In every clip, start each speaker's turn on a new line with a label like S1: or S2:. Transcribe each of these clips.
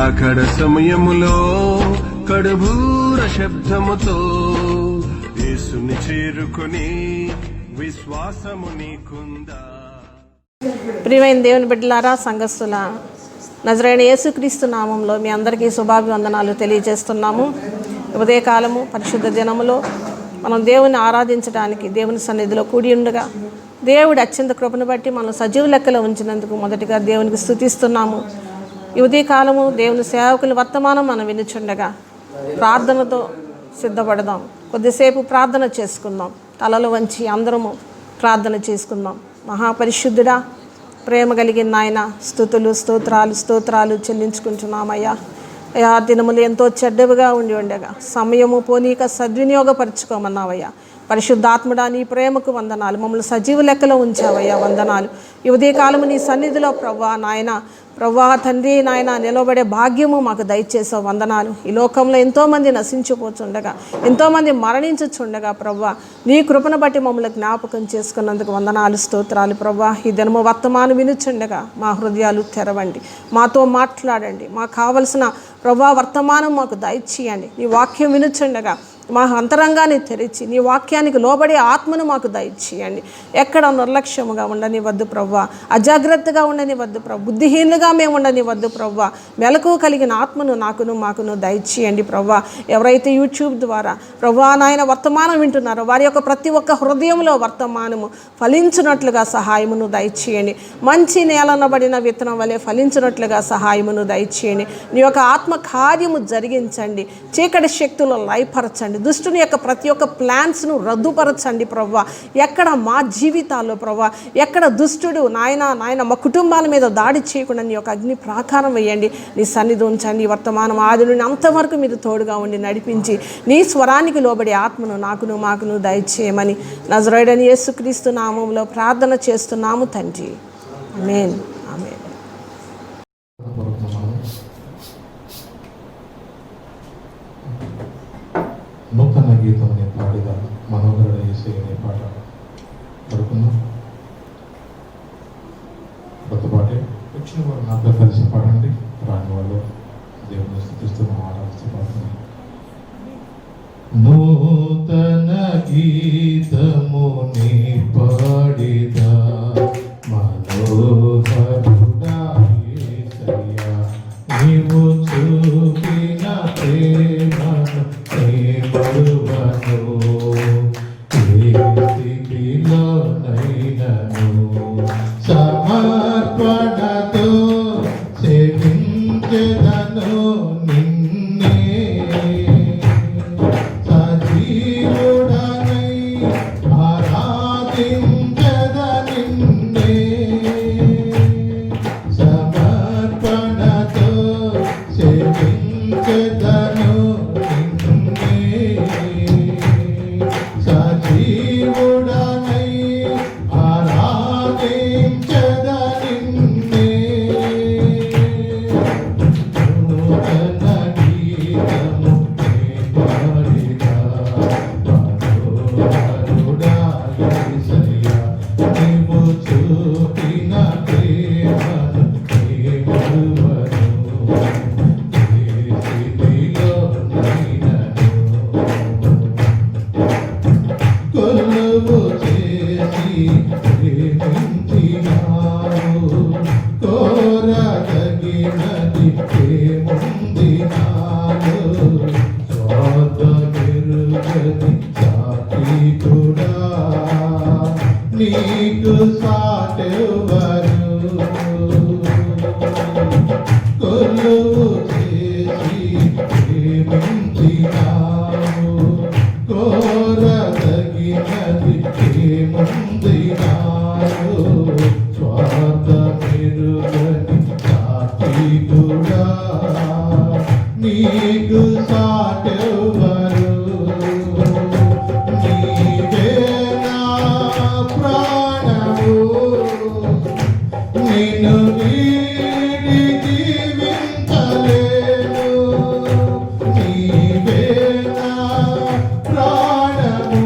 S1: రాకడ సమయములో కడుబూర శబ్దముతో యేసుని చేరుకొని విశ్వాసము నీకుందా.
S2: ప్రియమైన దేవుని బిడ్డలారా, సంఘస్థుల నజరేయుడైన యేసుక్రీస్తు నామంలో మీ అందరికీ శుభాభివందనాలు తెలియజేస్తున్నాము. ఉదయకాలము పరిశుద్ధ దినములో మనం దేవుని ఆరాధించడానికి దేవుని సన్నిధిలో కూడి ఉండగా దేవుడి అత్యంత కృపను బట్టి మనం సజీవ లెక్కలో ఉంచినందుకు మొదటిగా దేవునికి స్తుతిస్తున్నాము. ఈ ఉదయకాలము దేవుని సేవకుల వర్తమానం మనం వినుచుండగా ప్రార్థనతో సిద్ధపడదాం. కొద్దిసేపు ప్రార్థన చేసుకుందాం. తలలు వంచి అందరము ప్రార్థన చేసుకుందాం. మహాపరిశుద్ధుడా, ప్రేమ కలిగిన నాయన, స్తుతులు స్తోత్రాలు చెల్లించుకుంటున్నామయ్యా. అయ్యా, దినములు ఎంతో చెడ్డవిగా ఉండగా సమయము పోనీక సద్వినియోగపరచుకోమన్నావయ్యా. పరిశుద్ధాత్ముడా, నీ ప్రేమకు వందనాలు. మమ్మల్ని సజీవ లెక్కలో ఉంచావయ్యా, వందనాలు. ఈ ఉదయకాలము నీ సన్నిధిలో ప్రవ్వా నాయన, ప్రవ్వా తండ్రి నాయన నిలబడే భాగ్యము మాకు దయచేసావు, వందనాలు. ఈ లోకంలో ఎంతోమంది నశించిపోతుండగా, ఎంతోమంది మరణించుచుండగా ప్రవ్వా నీ కృపను బట్టి మమ్మల్ని జ్ఞాపకం చేసుకున్నందుకు వందనాలు, స్తోత్రాలు. ప్రవ్వా ఈ దినము వర్తమానం వినుచుండగా మా హృదయాలు తెరవండి, మాతో మాట్లాడండి. మాకు కావలసిన ప్రవ్వా వర్తమానం మాకు దయచేయండి. నీ వాక్యం వినుచుండగా మా అంతరంగాన్ని తెరిచి నీ వాక్యానికి లోబడే ఆత్మను మాకు దయచేయండి. ఎక్కడ నిర్లక్ష్యముగా ఉండనివద్దు ప్రవ్వా, అజాగ్రత్తగా ఉండనివద్దు ప్రవ్వా, బుద్ధిహీనులుగా మేము ఉండనివద్దు ప్రవ్వా. మెలకువ కలిగిన ఆత్మను మాకును దయచేయండి ప్రవ్వా. ఎవరైతే యూట్యూబ్ ద్వారా ప్రవ్వా నాయన వర్తమానం వింటున్నారో వారి యొక్క ప్రతి ఒక్క హృదయంలో వర్తమానము ఫలించినట్లుగా సహాయమును దయచేయండి. మంచి నేలనబడిన విత్తనం వలె ఫలించినట్లుగా సహాయమును దయచేయండి. నీ యొక్క ఆత్మ కార్యము జరిగించండి. చీకటి శక్తులు లయపరచండి. దుష్టుని యొక్క ప్రతి ఒక్క ప్లాన్స్ను రద్దుపరచండి ప్రవ్వా. ఎక్కడ మా జీవితాల్లో ప్రవ్వా, ఎక్కడ దుష్టుడు నాయన మా కుటుంబాల మీద దాడి చేయకుండా నీ యొక్క అగ్ని ప్రాకారం వేయండి. నీ సన్నిధి ఉంచండి. వర్తమానం ఆది నుండి అంతవరకు మీరు తోడుగా ఉండి నడిపించి నీ స్వరానికి లోబడి ఆత్మను మాకును దయచేయమని నజరేయుడైన యేసుక్రీస్తు నామంలో ప్రార్థన చేస్తున్నాము తండ్రి. ఆమేన్. ఆమేన్.
S3: నూతన గీతం అనే పాడిద మనోహరుడ యేసయ్య అనే పాట పడుకుందాం. కొత్త పాటే వచ్చిన వారు నాతో కలిసి పాడండి. రాని వాళ్ళు దేవుని స్తుతిస్తూ ఆరాధిస్తూ పాడుతుంది. నూతన గీతము నీ పాడిద మనోహరుడా యేసయ్య, నీవు చూపిన ప్రేమను మరువను, ఏ స్థితిలోనైనను సమర్పణతో సేవించెదను నిన్నే. సజీవుడనై ఆరాధించెద నిన్నే, సమర్పణతో సేవించెదను సజీవుడనై ఆరాధించెద నిన్నే. నూతన గీతము నీ పాడిద మనోహరుడా యేసయ్య, నీవు చూపిన ప్రేమను నీ మరువను, ఏ స్థితిలోనైనను కొలువు చేసి ప్రేమించినావు. కోరదగినది ఏముంది నాలో, స్వార్థమెరుగని సాత్వికుడా, నీకు సాటెవరు. కొలువు చేసి ప్రేమించినావు. కోరదగినది ఏముంది నాలో, స్వార్థమెరుగని సాత్వికుడా, నీకు సాటెవరు. నీవే నా ప్రాణము, నిన్ను వీడి జీవించలేను. నీవే నా ప్రాణము,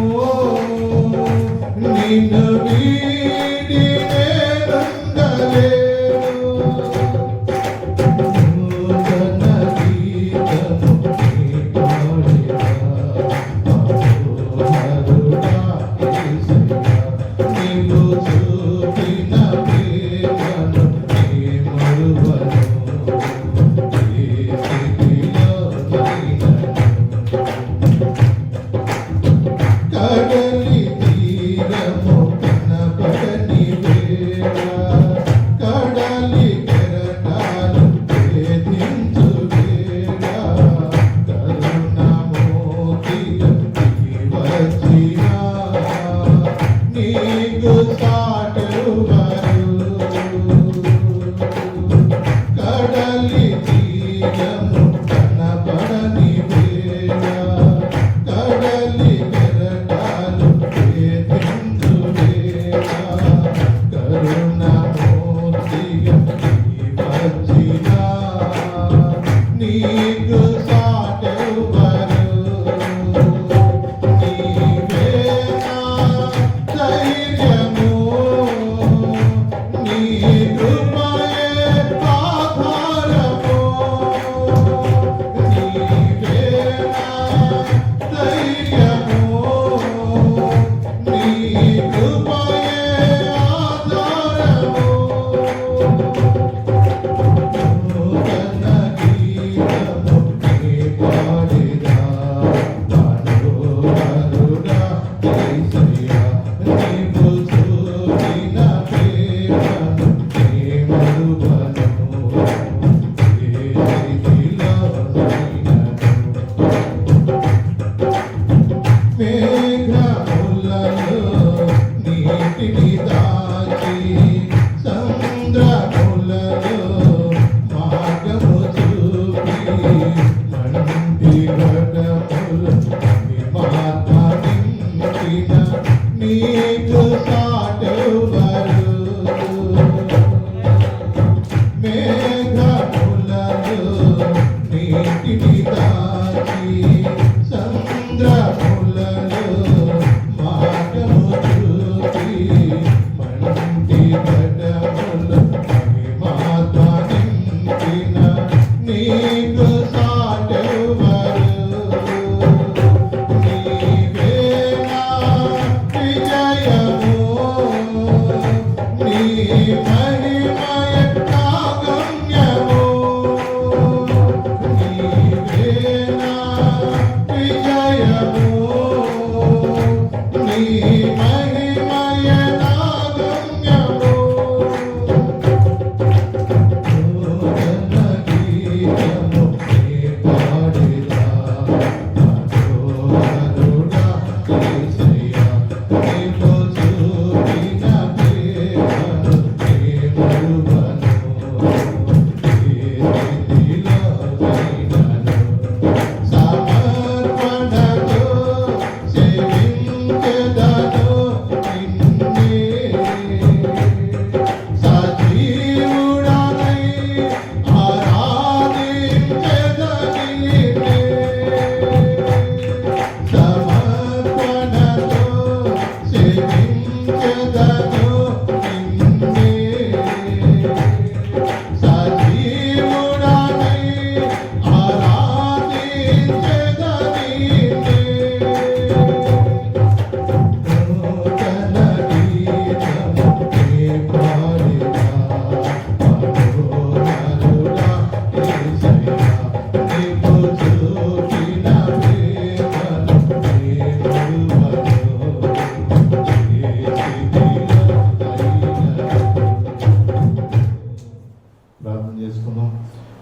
S3: నిన్ను వీడి నేనుండలేను. నూతన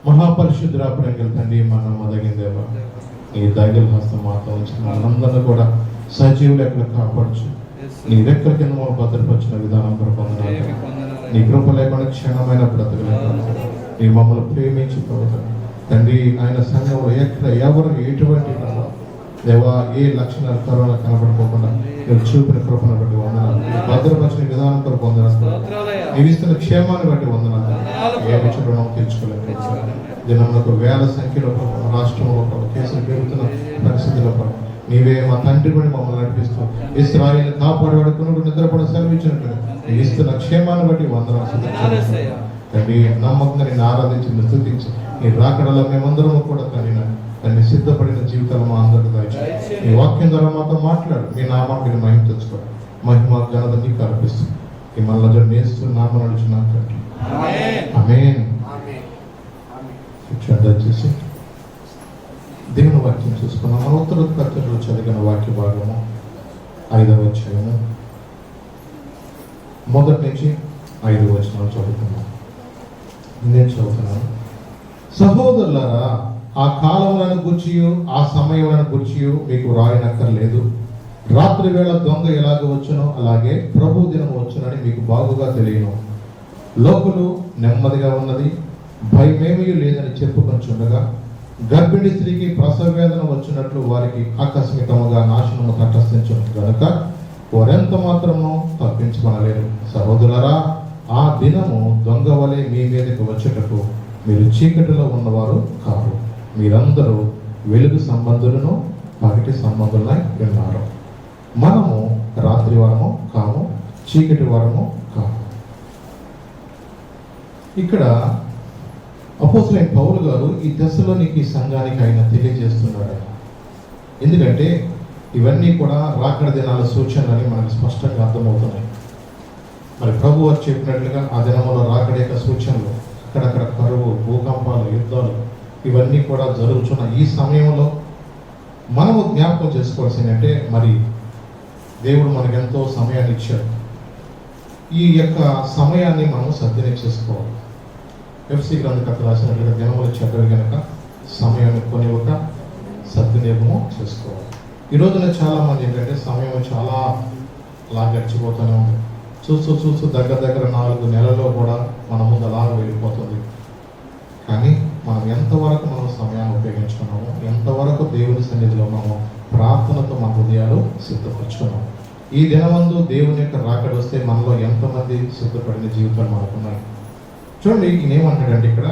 S4: మహాపరిశుద్ధుడా ప్రేమగల తండ్రి మన మొదగిన దేవ నీ దైవ హస్తం మాతో ఉంచి మనందరినీ కూడా సజీవులు ఎక్కడ కాపాడచ్చు నీ రెక్కల కింద మనం భద్రపరిచిన విధానం పొందడానికి నీ కృప లేకుండా క్షణమైన బ్రతకలేదు నీ మమ్మల్ని ప్రేమించి తండ్రి ఆయన సంఘంలో ఎక్కడ ఎవరు ఎటువంటి దేవా ఏ లక్షణాలు కరోనా కనబడుకోకుండా మీరు చూపిన కృపను బట్టి వందనాలు భద్రపరిచిన విధానం కొరకు వందనాలు నీవు ఇస్తున్న క్షేమాన్ని బట్టి వందనాలు ఏ విషయంలో తీర్చుకోలేదు దినములకు వేల సంఖ్యలో రాష్ట్రంలో కేసులు పెరుగుతున్న పరిస్థితుల్లో నీవే మా తండ్రి కూడా మమ్మల్ని నడిపిస్తూ ఇశ్రాయేలు కాపాడబడుకున్నట్టు నిద్రపడి సెలవిచ్చినట్టు నీవు ఇస్తున్న క్షేమాన్ని బట్టి వందనాలు తండ్రి నమ్మకంగా నేను ఆరాధించి స్తుతించి నీ రాకడలో మేమందరం కూడా తండ్రి సిద్ధపడిన జీవితాలు మా అందరికీ దయచేయండి నీ వాక్యం ద్వారా మాతో మాట్లాడు మీ నామాన్ని మీరు మహిమ తెచ్చుకోండి మహిమ ఘనత నీకు అర్పిస్తూ ఈ మళ్ళీ నేస్తూ నామ నడుచున్నాను తండ్రి ఆమేన్ దయచేసి దేవుని వాక్యం చూసుకున్నాం మన ఉత్తరోత్తరులు చదివిన వాక్య భాగము 5వ అధ్యాయము మొదటి నుంచి 5వ వచనం చదువుతున్నాం. నేను చదువుతున్నాను. సహోదరులారా, ఆ కాలములను గూర్చియు ఆ సమయములను గూర్చియు మీకు రాయనక్కర్లేదు. రాత్రి వేళ దొంగ ఎలాగ వచ్చునో అలాగే ప్రభు దినం వచ్చునని మీకు బాగుగా తెలియను. లోకులు నెమ్మదిగా ఉన్నది, భయమేమీ లేదని చెప్పుకొంచుండగా గర్భిణీ స్త్రీకి ప్రసవ వేదన వచ్చినట్లు వారికి ఆకస్మికముగా నాశనము తటస్థించు గనుక వారెంత మాత్రము తప్పించుకొనలేరు. సహోదరులారా, ఆ దినము దొంగ వలె మీ మీదకి వచ్చుటకు మీరు చీకటిలో ఉన్నవారు కారు. మీరందరూ వెలుగు సంబంధులను పగటి సంబంధులై ఉన్నారు. మనము రాత్రి వారము కాము, చీకటి వారము కాము. ఇక్కడ అపోస్తలుడైన పౌలు గారు ఈ దశలోనికి సంఘానికి ఆయన తెలియజేస్తున్నాడు. ఎందుకంటే ఇవన్నీ కూడా రాకడ దినాల సూచనలని మనకు స్పష్టంగా అర్థమవుతున్నాయి. మరి ప్రభు వారు చెప్పినట్లుగా ఆ దినంలో రాకడ యొక్క సూచనలు, అక్కడక్కడ కరువు, భూకంపాలు, యుద్ధాలు ఇవన్నీ కూడా జరుగుతున్న ఈ సమయంలో మనము జ్ఞాపకం చేసుకోవాల్సిందంటే, మరి దేవుడు మనకెంతో సమయాన్ని ఇచ్చాడు. ఈ యొక్క సమయాన్ని మనం సద్వినియోగం చేసుకోవాలి. ఎఫ్సి గ్రంథకర్త రాసినట్లుగా దినములు చెడ్డవి కనుక సమయాన్ని కొనివ్వక సద్వినియోగము చేసుకోవాలి. ఈ రోజున చాలామంది ఏంటంటే సమయం చాలా అలా గడిచిపోతూనే ఉంది. చూస్తూ దగ్గర 4 నెలల్లో కూడా మన ముందు అలా వెళ్ళిపోతుంది. కానీ మనం ఎంతవరకు మనం సమయాన్ని ఉపయోగించుకున్నాము, ఎంతవరకు దేవుని సన్నిధిలో ఉన్నామో, ప్రార్థనతో మన హృదయాలు సిద్ధపరచుకున్నాము. ఈ దినమందు దేవుని యొక్క రాకడ వస్తే మనలో ఎంతమంది సిద్ధపడిన జీవితాలు మనకున్నాయి. చూడండి, ఈయనేమంటాడంటే ఇక్కడ,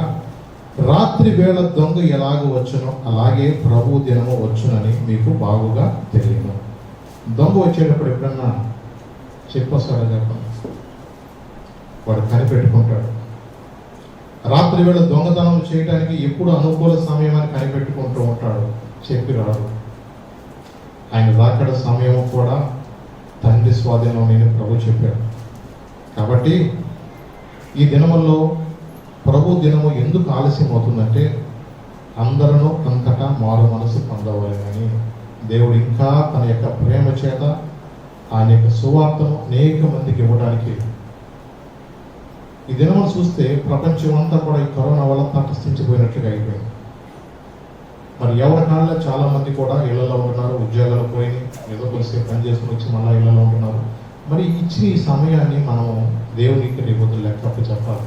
S4: రాత్రి వేళ దొంగ ఎలాగ వచ్చునో అలాగే ప్రభు దినము వచ్చునని మీకు బాగుగా తెలియదు. దొంగ వచ్చేటప్పుడు ఎప్పుడన్నా చెప్పొస్తాడా చెప్పండి? వాడు కనిపెట్టుకుంటాడు. రాత్రి వేళ దొంగతనం చేయడానికి ఎప్పుడు అనుకూల సమయం అని కనిపెట్టుకుంటూ ఉంటాడు, చెప్పి రాడు. ఆయన రాకడ సమయం కూడా తండ్రి స్వాధీనం నేను ప్రభు చెప్పాడు. కాబట్టి ఈ దినముల్లో ప్రభు దినము ఎందుకు ఆలస్యం అవుతుందంటే, అందరూ అంతటా మారు మనసు పొందవాలి అని దేవుడు ఇంకా తన యొక్క ప్రేమ చేత ఆయన యొక్క సువార్తను అనేక మందికి ఇవ్వడానికి. ఈ దినమును చూస్తే ప్రపంచం అంతా కూడా ఈ కరోనా వల్ల తటస్థించిపోయినట్లుగా అయిపోయింది. మరి ఎవరి కాలంలో చాలా మంది కూడా ఇళ్లలో ఉంటున్నారు, ఉద్యోగాలు పోయి ఏదో కొద్దిసేపు పని చేసుకుని వచ్చి మళ్ళీ ఇళ్లలో ఉంటున్నారు. మరి ఇచ్చిన ఈ సమయాన్ని మనం దేవునికి రేపు లెక్కప్పు చెప్పాలి.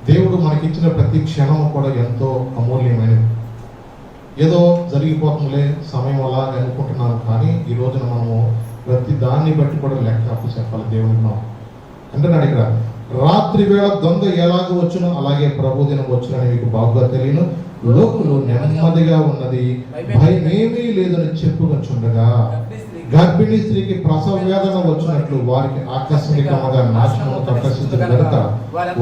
S4: దేవుడు మనకిచ్చిన ప్రతి క్షణం కూడా ఎంతో అమూల్యమైనది. ఏదో జరిగిపోతుందిలే సమయం అలాగే అనుకుంటున్నాను, కానీ ఈ రోజున మనము ప్రతి దాన్ని బట్టి కూడా లెక్క అప్పు చెప్పాలి దేవుడికి. మనం అంటున్నాడు ఇక్కడ, రాత్రి వేళ దొంగ ఎలాగ వచ్చునో అలాగే ప్రభు దినం వచ్చునని మీకు బాగుగా తెలియను. లోకులు నెమ్మదిగా ఉన్నది, భయమేమీ లేదని చెప్పుకొచ్చుండగా గర్భిణీ స్త్రీకి ప్రసవ వేదన వచ్చినట్లు వారికి ఆకస్మికంగా నాశనం తప్పించిన కనుక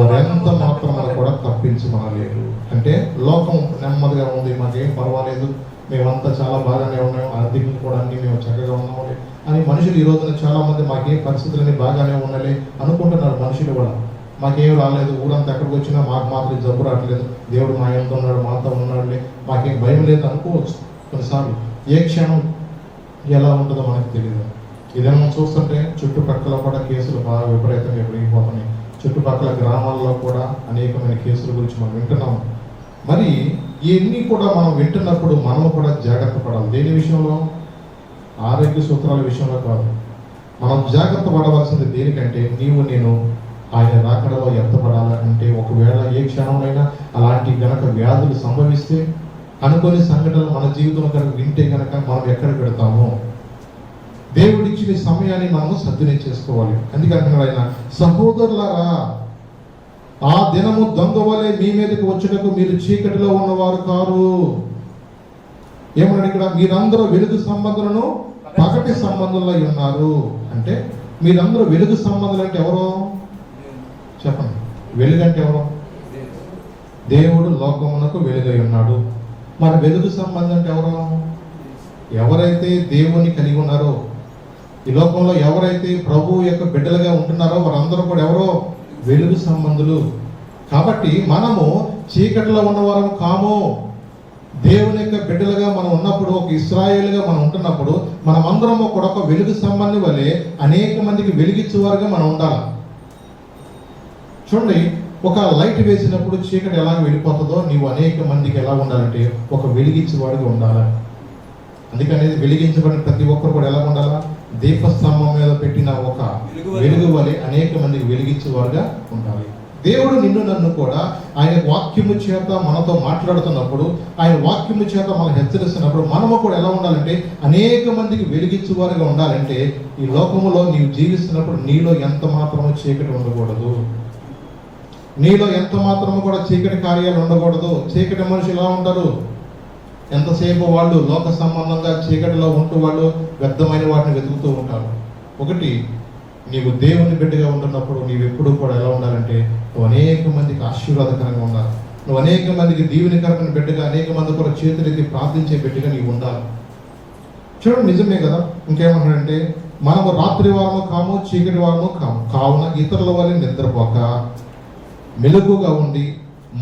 S4: వారెంత మాత్రమే కూడా తప్పించమనలేదు. అంటే లోకం నెమ్మదిగా ఉంది, మాకేం పర్వాలేదు, మేమంతా చాలా బాగానే ఉన్నాం, ఆర్థికంగా కూడా అన్ని మేము చక్కగా ఉన్నాము అని మనుషులు ఈ రోజున చాలా మంది మాకేం పరిస్థితులన్నీ బాగానే ఉన్నాయి అనుకుంటున్నారు. మనుషులు కూడా మాకేం రాలేదు, ఊరంతా ఎక్కడికి వచ్చినా మాకు మాత్రం జబ్బు రావట్లేదు, దేవుడు మా ఎంత ఉన్నాడు, మాతో ఉన్నాడులే, మాకేం భయం లేదు అనుకోవచ్చు. కొన్నిసార్లు ఏ క్షణం ఎలా ఉంటుందో మనకు తెలియదు. ఇదేమో మనం చూస్తుంటే చుట్టుపక్కల కూడా కేసులు బాగా విపరీతంగా పెరిగిపోతున్నాయి. చుట్టుపక్కల గ్రామాల్లో కూడా అనేకమైన కేసుల గురించి మనం వింటున్నాము. మరి ఇవన్నీ కూడా మనం వింటున్నప్పుడు మనము కూడా జాగ్రత్త పడాలి. దేని విషయంలో? ఆరోగ్య సూత్రాల విషయంలో కాదు. మనం జాగ్రత్త పడవలసింది దేనికంటే, నీవు నేను ఆయన రాకడలో ఎత్తపడాలంటే ఒకవేళ ఏ క్షణంలో అలాంటి గనక వ్యాధులు సంభవిస్తే, అనుకోని సంఘటనలు మన జీవితంలో కనుక వింటే కనుక మనం ఎక్కడ పెడతామో, దేవుడిచ్చిన సమయాన్ని మనము సద్వినియోగం చేసుకోవాలి. అందుకని ఆయన, సహోదరులారా, ఆ దినము దొంగ వలె మీ మీదకి వచ్చుటకు మీరు చీకటిలో ఉన్నవారు కారు. ఏమన్నాడు ఇక్కడ? మీరందరూ వెలుగు సంబంధులను పగటి సంబంధులై ఉన్నారు. అంటే మీరందరూ వెలుగు సంబంధులు అంటే ఎవరో చెప్పండి. వెలుగు అంటే ఎవరో? దేవుడు లోకమునకు వెలుగై ఉన్నాడు. మరి వెలుగు సంబంధం అంటే ఎవరో? ఎవరైతే దేవుని కలిగి ఉన్నారో, ఈ లోకంలో ఎవరైతే ప్రభు యొక్క బిడ్డలుగా ఉంటున్నారో వారందరూ కూడా ఎవరో? వెలుగు సంబంధులు. కాబట్టి మనము చీకటిలో ఉన్నవారం కాము. దేవుని యొక్క బిడ్డలుగా మనం ఉన్నప్పుడు, ఒక ఇశ్రాయేలుగా మనం ఉంటున్నప్పుడు, మనమందరం కూడా ఒక వెలుగు సంబంధి వలె అనేక మందికి వెలిగించేవారుగా మనం ఉండాలి. చూడండి, ఒక లైట్ వేసినప్పుడు చీకటి ఎలా వెళ్ళిపోతుందో, నీవు అనేక మందికి ఎలా ఉండాలంటే ఒక వెలిగించేవాడుగా ఉండాలి. అందుకని వెలిగించబడిన ప్రతి ఒక్కరు కూడా ఎలా ఉండాలా? దీపస్తంభం మీద పెట్టిన ఒక వెలుగు వలె అనేక మందికి వెలిగించేవారుగా ఉండాలి. దేవుడు నిన్ను నన్ను కూడా ఆయన వాక్యము చేత మనతో మాట్లాడుతున్నప్పుడు, ఆయన వాక్యము చేత మనం హెచ్చరిస్తున్నప్పుడు మనము కూడా ఎలా ఉండాలంటే అనేక మందికి వెలిగించేవారుగా ఉండాలంటే, ఈ లోకములో నీవు జీవిస్తున్నప్పుడు నీలో ఎంత మాత్రమో చీకటి ఉండకూడదు. నీలో ఎంత మాత్రము కూడా చీకటి కార్యాలు ఉండకూడదు. చీకటి మనుషులు ఎలా ఉంటారు? ఎంతసేపు వాళ్ళు లోక సంబంధంగా చీకటిలో ఉంటూ వాళ్ళు వ్యర్థమైన వాటిని వెతుకుతూ ఉంటారు. ఒకటి, నీవు దేవుని బిడ్డగా ఉంటున్నప్పుడు నీవు ఎప్పుడూ కూడా ఎలా ఉండాలంటే నువ్వు అనేక మందికి ఆశీర్వాదకరంగా ఉండాలి. నువ్వు అనేక మందికి దీవెనకరమైన బిడ్డగా, అనేక మంది కూడా చేతులెత్తి ప్రార్థించే బిడ్డగా నీవు ఉండాలి. చూడండి, నిజమే కదా. ఇంకేమంటాడంటే, మనము రాత్రి వారము కాము, చీకటి వారము కాము, కావున ఇతరుల వల్ల నిద్రపోక మెలకుగా ఉండి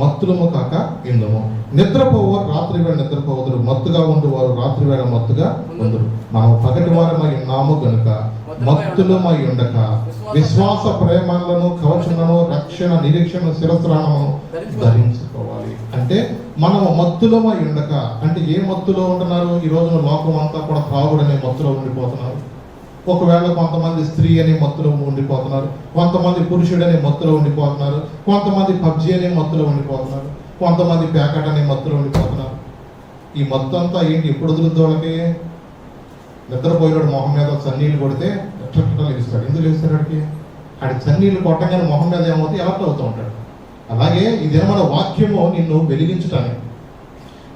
S4: మత్తులము కాక ఇందుము. నిద్రపోవారు రాత్రి వేళ నిద్రపోవదురు, మత్తుగా ఉండువారు రాత్రి వేళ మత్తుగా ఉందరు. మనము పగటి వారమై ఉన్నాము గనుక మత్తులమై ఉండక విశ్వాస ప్రేమలను, కవచములను, రక్షణ, నిరీక్షణ, శిరస్త్రాణమును ధరించుకోవాలి. అంటే మనము మత్తులమై ఉండక, అంటే ఏ మత్తులో ఉంటున్నారు? ఈ రోజున లోకం అంతా కూడా త్రాగుడనే మత్తులో ఉండిపోతున్నారు. ఒకవేళ కొంతమంది స్త్రీ అనే మత్తులో ఉండిపోతున్నారు, కొంతమంది పురుషుడు అనే మత్తులో ఉండిపోతున్నారు, కొంతమంది పబ్జి అనే మత్తులో ఉండిపోతున్నారు, కొంతమంది ప్యాకెట్ అనే మత్తులో ఉండిపోతున్నారు. ఈ మత్తు అంతా ఏంటి? ఎప్పుడు వదులుద్దు వాళ్ళకి? నిద్రపోయినాడు మొహం మీద సన్నీళ్ళు కొడితే ఎట్లా లెగుస్తాడు. ఎందుకు లెగుస్తాడు? ఆడికి సన్నీళ్ళు కొట్టగానే మొహం మీద ఏమవుతుంది? ఎలర్ట్ అవుతూ ఉంటాడు. అలాగే ఇదేమన్నా వాక్యము నిన్ను వెలిగించటానికి,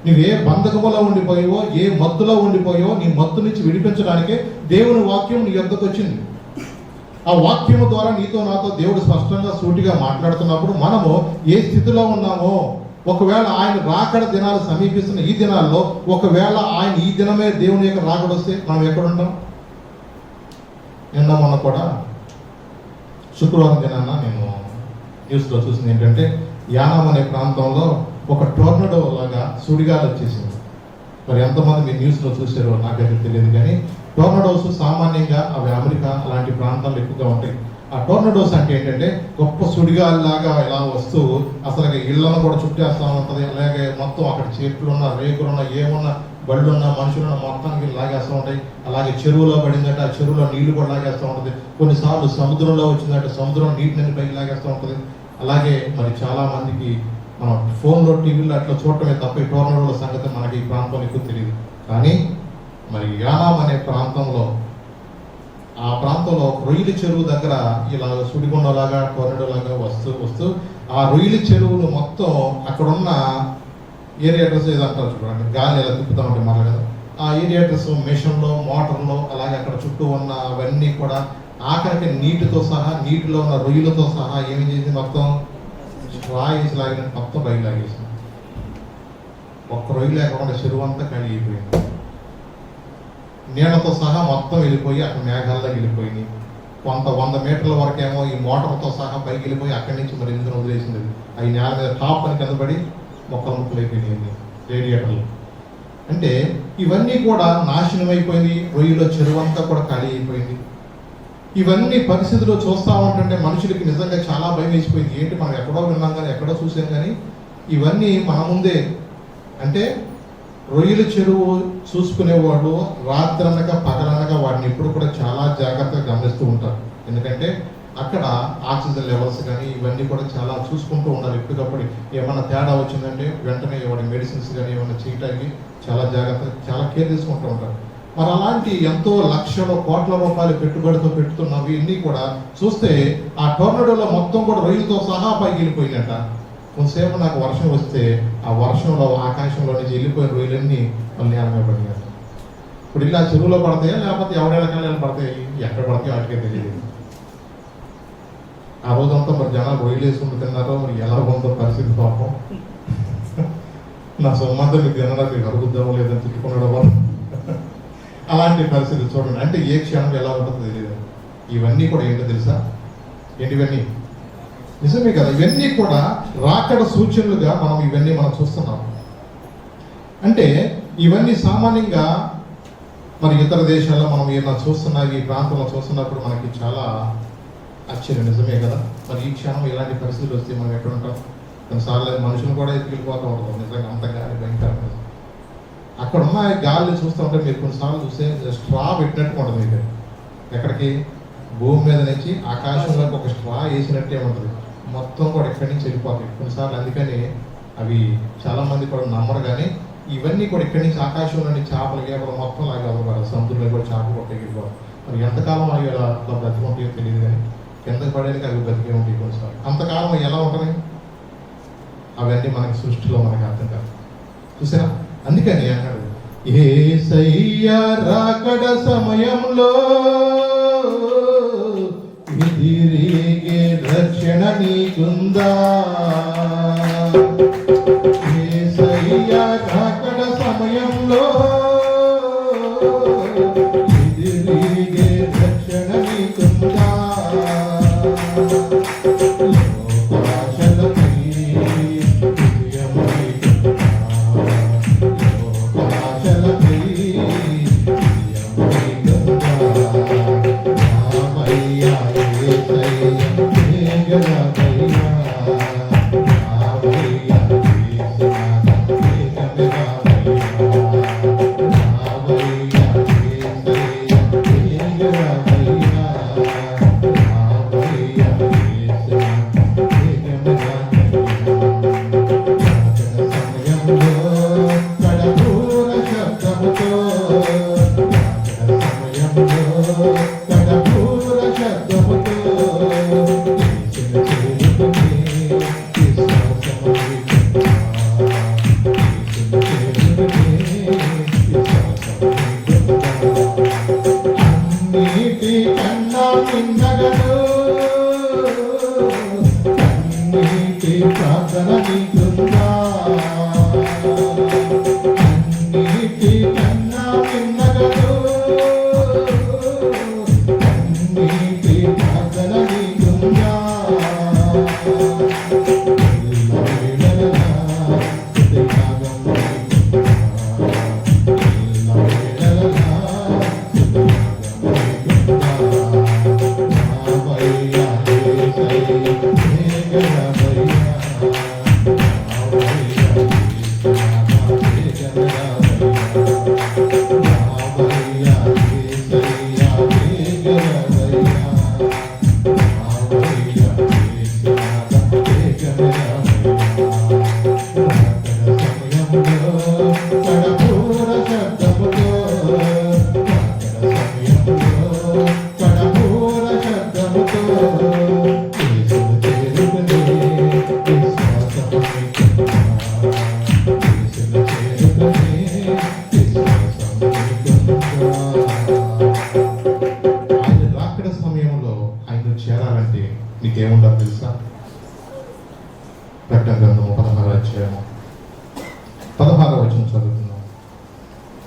S4: నువ్వు ఏ బంధకములో ఉండిపోయావో, ఏ మత్తులో ఉండిపోయావో, నీ మత్తు నుంచి విడిపించడానికే దేవుని వాక్యం నీ యొద్దకు వచ్చింది. ఆ వాక్యము ద్వారా నీతో నాతో దేవుడు స్పష్టంగా సూటిగా మాట్లాడుతున్నప్పుడు మనము ఏ స్థితిలో ఉన్నామో, ఒకవేళ ఆయన రాకడ దినాలు సమీపిస్తున్న ఈ దినాల్లో ఒకవేళ ఆయన ఈ దినమే దేవుని యొక్క రాకడ వస్తే మనం ఎక్కడుంటాం? నిన్న మొన్న కూడా శుక్రవారం దినాన నేను న్యూస్లో చూసింది ఏంటంటే, యానాం అనే ప్రాంతంలో ఒక టోర్నడో లాగా సుడిగాలు వచ్చేసింది. మరి ఎంతమంది మీరు న్యూస్లో చూసారో నాకైతే తెలియదు, కానీ టోర్నడోస్ సామాన్యంగా అవి అమెరికా అలాంటి ప్రాంతాల్లో ఎక్కువగా ఉంటాయి. ఆ టోర్నడోస్ అంటే ఏంటంటే గొప్ప సుడిగాలిలాగా ఇలా వస్తూ అసలు ఇళ్లను కూడా చుట్టేస్తూ ఉంటుంది. అలాగే మొత్తం అక్కడ చెట్లున్నా, రేకులున్నా, ఏమున్నా, బళ్ళున్నా, మనుషులున్నా మొత్తానికి లాగేస్తూ ఉంటాయి. అలాగే చెరువులో పడిందంటే ఆ చెరువులో నీళ్లు కూడా లాగేస్తూ ఉంటుంది. కొన్నిసార్లు సముద్రంలో వచ్చిందంటే సముద్రం నీటిని పైకి లాగేస్తూ ఉంటుంది. అలాగే మరి చాలా మందికి మనం ఫోన్లో, టీవీలో అట్లా చూడటమే తప్ప ఈ టోర్నడోల సంగతి మనకి ఈ ప్రాంతంలో ఎక్కువ తెలియదు. కానీ మరి యానాం అనే ప్రాంతంలో, ఆ ప్రాంతంలో రొయ్యల చెరువు దగ్గర ఇలా సుడిగుండలాగా, టోర్నడోలాగా వస్తూ ఆ రొయ్యల చెరువులు మొత్తం అక్కడున్న ఏరియేటర్స్ ఏదో అంటారు చూడండి, గాలి ఎలా తిప్పుతూ ఉంటాయి మన కదా, ఆ ఏరియేటర్స్ మిషన్లో, మోటార్లో, అలాగే అక్కడ చుట్టూ ఉన్న అవన్నీ కూడా ఆఖరికి నీటితో సహా, నీటిలో ఉన్న రొయ్యలతో సహా ఏమి చేసింది? మొత్తం రాయిసి లాగిన మొత్తం రైలు లాగేసింది. ఒక్క రొయ్యి లేకుండా చెరువు అంతా ఖాళీ అయిపోయింది. నీళ్ళతో సహా మొత్తం వెళ్ళిపోయి అక్కడ మేఘాల్లో వెళ్ళిపోయింది. 100 మీటర్ల వరకేమో ఈ మోటార్తో సహా పైకి వెళ్ళిపోయి అక్కడి నుంచి మరి ఎందుకు వదిలేసింది. అవి నేల మీద టాప్ అని కింద పడి ముక్కలు అయిపోయినాయి రేడియేటర్లు. అంటే ఇవన్నీ కూడా నాశనం అయిపోయింది. రొయ్యలో చెరువు అంతా కూడా ఖాళీ అయిపోయింది. ఇవన్నీ పరిస్థితులు చూస్తూ ఉంటుంటే మనుషులకి నిజంగా చాలా భయం వేసిపోయింది. ఏంటి, మనం ఎక్కడో విన్నాం కానీ, ఎక్కడో చూసాం కానీ ఇవన్నీ మన ముందే. అంటే రొయ్యల చెరువు చూసుకునేవాళ్ళు రాత్రనగా పగలనగా వాటిని ఎప్పుడు కూడా చాలా జాగ్రత్తగా గమనిస్తూ ఉంటారు. ఎందుకంటే అక్కడ ఆక్సిజన్ లెవెల్స్ కానీ ఇవన్నీ కూడా చాలా చూసుకుంటూ ఉండాలి. ఎప్పటికప్పుడు ఏమైనా తేడా వచ్చిందంటే వెంటనే వాడి మెడిసిన్స్ కానీ ఏమైనా చేయడానికి చాలా జాగ్రత్త, చాలా కేర్ తీసుకుంటూ ఉంటారు. మరి అలాంటి ఎంతో లక్షల కోట్ల రూపాయలు పెట్టుబడితో పెడుతున్నవి ఇన్ని కూడా చూస్తే ఆ టోర్నడోలో మొత్తం కూడా రొయ్యలతో సహా పైకి వెళ్ళిపోయినట్ట. కొంతసేపు నాకు వర్షం వస్తే ఆ వర్షంలో ఆకాశంలో నుంచి వెళ్ళిపోయిన రొయ్యలన్నీ మళ్ళీ నేలమే పడినాయి. ఇప్పుడు ఇలా చెరువులో పడతాయా లేకపోతే ఎవరెళ్ళకాయలు పడతాయి? ఎక్కడ పడతాయో వాటికే తెలియదు. ఆ రోజంతా మరి జనాలు రొయ్యలు వేసుకుంటూ తిన్నారో మరి ఎలా ఉందో పరిస్థితి పాపం. నా సొమ్మంతా మీకు తినడానికి అరుగుద్దామో లేదని తిట్టుకున్నాడు వాళ్ళు. అలాంటి పరిస్థితి చూడండి. అంటే ఏ క్షణం ఎలా ఉంటుందో తెలియదు. ఇవన్నీ కూడా ఏంటో తెలుసా? ఏంటివన్నీ నిజమే కదా. ఇవన్నీ కూడా రాకడ సూచనలుగా మనం చూస్తున్నాం. అంటే ఇవన్నీ సామాన్యంగా మరి ఇతర దేశాల్లో మనం ఏమైనా చూస్తున్నా, ఈ ప్రాంతంలో చూస్తున్నప్పుడు మనకి చాలా ఆశ్చర్యం. నిజమే కదా. మరి ఈ క్షణం ఇలాంటి పరిస్థితులు వస్తే మనం ఎక్కడ ఉంటాం? కొన్నిసార్లు మనుషులు కూడా ఎత్తుకెళ్ళిపోతూ ఉంటాం. నిజంగా అంత గాలి భయంకరంగా. అక్కడ ఉన్న గాలిని చూస్తూ ఉంటే మీరు కొన్నిసార్లు చూస్తే స్ట్రా పెట్టినట్టు ఉంటుంది. మీకు ఎక్కడికి? భూమి మీద నుంచి ఆకాశంలోకి ఒక స్ట్రా వేసినట్టే ఉంటుంది. మొత్తం కూడా ఎక్కడి నుంచి వెళ్ళిపోతాయి కొన్నిసార్లు. అందుకని అవి చాలామంది కూడా నమ్మరు. కానీ ఇవన్నీ కూడా ఇక్కడి నుంచి ఆకాశంలో నుంచి చేపలు గేపలు మొత్తం లాగా అవ్వరు. సముద్రంలో కూడా చేపలు కొట్టగిపోవాలి. మరి ఎంతకాలం అవి అలా బ్రతికుంటాయో తెలియదు. కానీ కిందకి పడేది అవి బతికే ఉంటాయి కొన్నిసార్లు. అంతకాలం ఎలా ఉంటుంది? అవన్నీ మనకి సృష్టిలో మనకి అర్థం కాదు. చూసారా? అందుకని అన్నాడు, యేసయ్య రాకడ సమయంలో ఎదిరిగే రక్షణ నీకుందా? యేసయ్య రాకడ సమయంలో ఎదిరిగే రక్షణ నీకుందా? నీకేముండాలి తెలుసా? ప్రకటన గ్రంథము 16వ అధ్యాయము 16వ వచనం చదువుతున్నాం.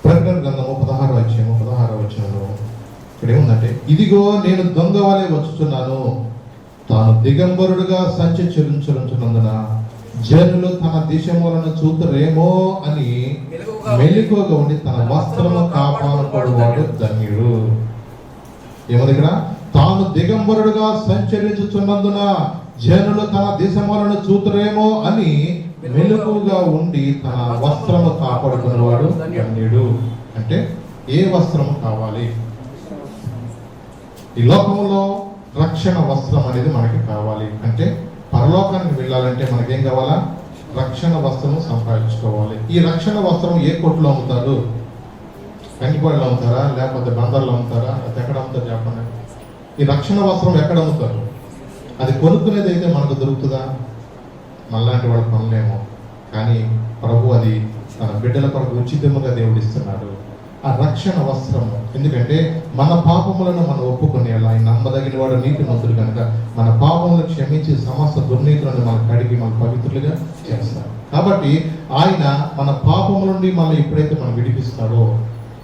S4: ప్రకటన గ్రంథము 16వ అధ్యాయము 16వ వచనంలో ఇక్కడ ఏముందంటే, ఇదిగో నేను దొంగ వలె వచ్చుచున్నాను, తాను దిగంబరుడుగా సంచి చెల్లించున్నందున జనులు తన దేశములను చూతురేమో అని మెలకువగా ఉండి తన వస్త్రము కాపాడుకోవాడు ధన్యుడు. ఏముంది ఇక్కడ? తాను దిగంబరుడుగా సంచరించుచున్నందున జనులు తన దేశములను చూతురేమో అని మెలకువగా ఉండి తన వస్త్రము కాపాడుకునేవాడు ధన్యుడు. అంటే ఏ వస్త్రము కావాలి? ఈ లోకంలో రక్షణ వస్త్రం అనేది మనకి కావాలి. అంటే పరలోకానికి వెళ్ళాలంటే మనకేం కావాలా? రక్షణ వస్త్రము సంపాదించుకోవాలి. ఈ రక్షణ వస్త్రం ఏ కొట్లో అమ్ముతారు? కంటిపాడులో అమ్ముతారా, లేకపోతే బందర్లో అమ్ముతారా, అది ఎక్కడ అమ్ముతారు చెప్పండి? ఈ రక్షణ వస్త్రం ఎక్కడ అమ్ముతారు? అది కొనుక్కునేది అయితే మనకు దొరుకుతుందా? మనలాంటి వాళ్ళు కొనలేము. కానీ ప్రభు అది తన బిడ్డల కొరకు ఉచితముగా దేవుడు ఇస్తున్నాడు ఆ రక్షణ వస్త్రము. ఎందుకంటే మన పాపములను మనం ఒప్పుకుని ఆయన నమ్మదగిన వాడు నీతిమంతుడు కనుక మన పాపములను క్షమించి సమస్త దుర్నీతులను మనం కడిగి మన పవిత్రులుగా చేస్తాడు. కాబట్టి ఆయన మన పాపముల నుండి మనం ఎప్పుడైతే మనం విడిపిస్తాడో,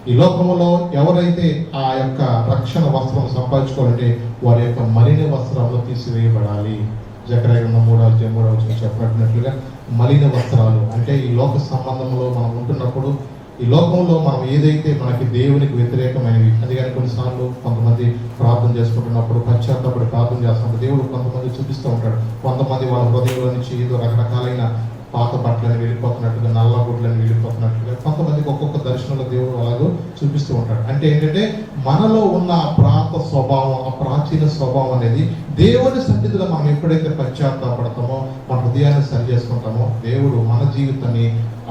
S4: ఈ లోకములో ఎవరైతే ఆ యొక్క రక్షణ వస్త్రం సంపాదించుకోవాలంటే వారి యొక్క మలిన వస్త్రాలు తీసివేయబడాలి. జకర్యా 3:3 చెప్పినట్లుగా మలిన వస్త్రాలు అంటే ఈ లోక సంబంధంలో మనం ఉంటున్నప్పుడు, ఈ లోకంలో మనం ఏదైతే మనకి దేవునికి వ్యతిరేకమైనవి, అందుకని కొన్నిసార్లు కొంతమంది ప్రార్థన చేసుకుంటున్నప్పుడు పశ్చాత్తాపడి ప్రార్థన చేస్తున్నప్పుడు దేవుడు కొంతమంది చూపిస్తూ ఉంటాడు. కొంతమంది వాళ్ళ హృదయంలో నుంచి ఏదో రకరకాలైన పాత బట్టలను వెళ్ళిపోతున్నట్టుగా, నల్ల గుడ్లను వెళ్ళిపోతున్నట్టుగా కొంతమందికి ఒక్కొక్క దర్శనంలో దేవుడు అలాగూ చూపిస్తూ ఉంటాడు. అంటే ఏంటంటే మనలో ఉన్న ఆ ప్రాంత స్వభావం, ఆ ప్రాచీన స్వభావం అనేది దేవుని సన్నిధిలో మనం ఎప్పుడైతే పశ్చాత్తాపడతామో, మన హృదయాన్ని సరి చేసుకుంటామో, దేవుడు మన జీవితాన్ని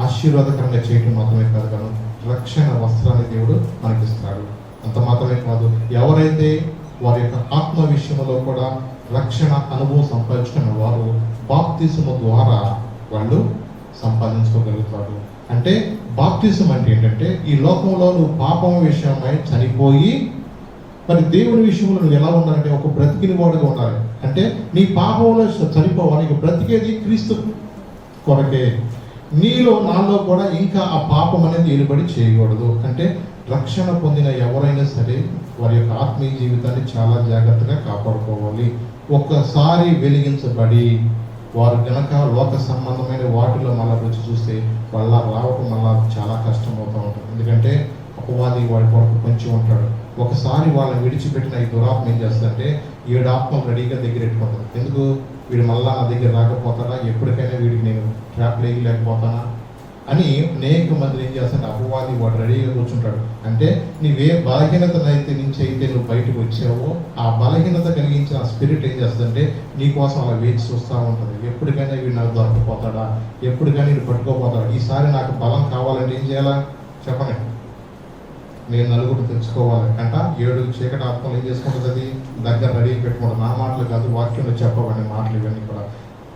S4: ఆశీర్వాదకరంగా చేయటం మాత్రమే కాదు, కానీ రక్షణ వస్త్రాన్ని దేవుడు మనకిస్తాడు. అంత మాత్రమే కాదు, ఎవరైతే వారి యొక్క ఆత్మ విషయంలో కూడా రక్షణ అనుభవం సంపాదించుకున్న వారు బాప్తిసము ద్వారా వాళ్ళు సంపాదించుకోగలుగుతారు. అంటే బాప్తిజం అంటే ఏంటంటే ఈ లోకంలో నువ్వు పాపం విషయమై చనిపోయి మరి దేవుని విషయంలో నువ్వు ఎలా ఉండాలంటే ఒక బ్రతికిన వాడుగా ఉండాలి. అంటే నీ పాపంలో చనిపోవాలి, నీకు బ్రతికేది క్రీస్తు కొరకే. నీలో నాలో కూడా ఇంకా ఆ పాపం అనేది ఏలుబడి చేయకూడదు. అంటే రక్షణ పొందిన ఎవరైనా సరే వారి యొక్క ఆత్మీయ జీవితాన్ని చాలా జాగ్రత్తగా కాపాడుకోవాలి. ఒక్కసారి వెలిగించబడి వారు గనక లోక సంబంధమైన వాటిలో మళ్ళీ రుచి చూస్తే మళ్ళా రావటం మళ్ళా చాలా కష్టం అవుతూ ఉంటుంది. ఎందుకంటే అపవాది వాడి కొరకు కొంచెం ఉంటాడు. ఒకసారి వాళ్ళని విడిచిపెట్టిన ఈ దురాత్మ ఏం చేస్తుందంటే 7 ఆత్మలు రెడీగా దగ్గర పెట్టుకుంటుంది. ఎందుకు వీడు మళ్ళా నా దగ్గర రాకపోతాడా, ఎప్పటికైనా వీడికి నేను ట్రాప్ లేకపోతానా అని అనేక మంది ఏం చేస్తారంటే అపవాది వాడు రెడీగా కూర్చుంటాడు. అంటే నీవే బలహీనతనైతే నుంచి అయితే నువ్వు బయటకు వచ్చావో ఆ బలహీనత కలిగించిన స్పిరిట్ ఏం చేస్తుందంటే నీ కోసం అలా వేచి చూస్తూ ఉంటుంది. ఎప్పటికైనా వీడు నాకు దొరకపోతాడా, ఎప్పటికైనా వీడు పట్టుకోపోతాడా, ఈసారి నాకు బలం కావాలంటే ఏం చేయాలా చెప్పండి, నేను నలుగురు తెచ్చుకోవాలి అంట. 7 చీకటి ఆత్మలు ఏం చేసుకుంటుంది, అది దగ్గర రెడీ పెట్టుకుంటుంది. నా మాటలు కాదు, వాక్యంలో చెప్పబడిన మాటలు ఇవన్నీ కూడా.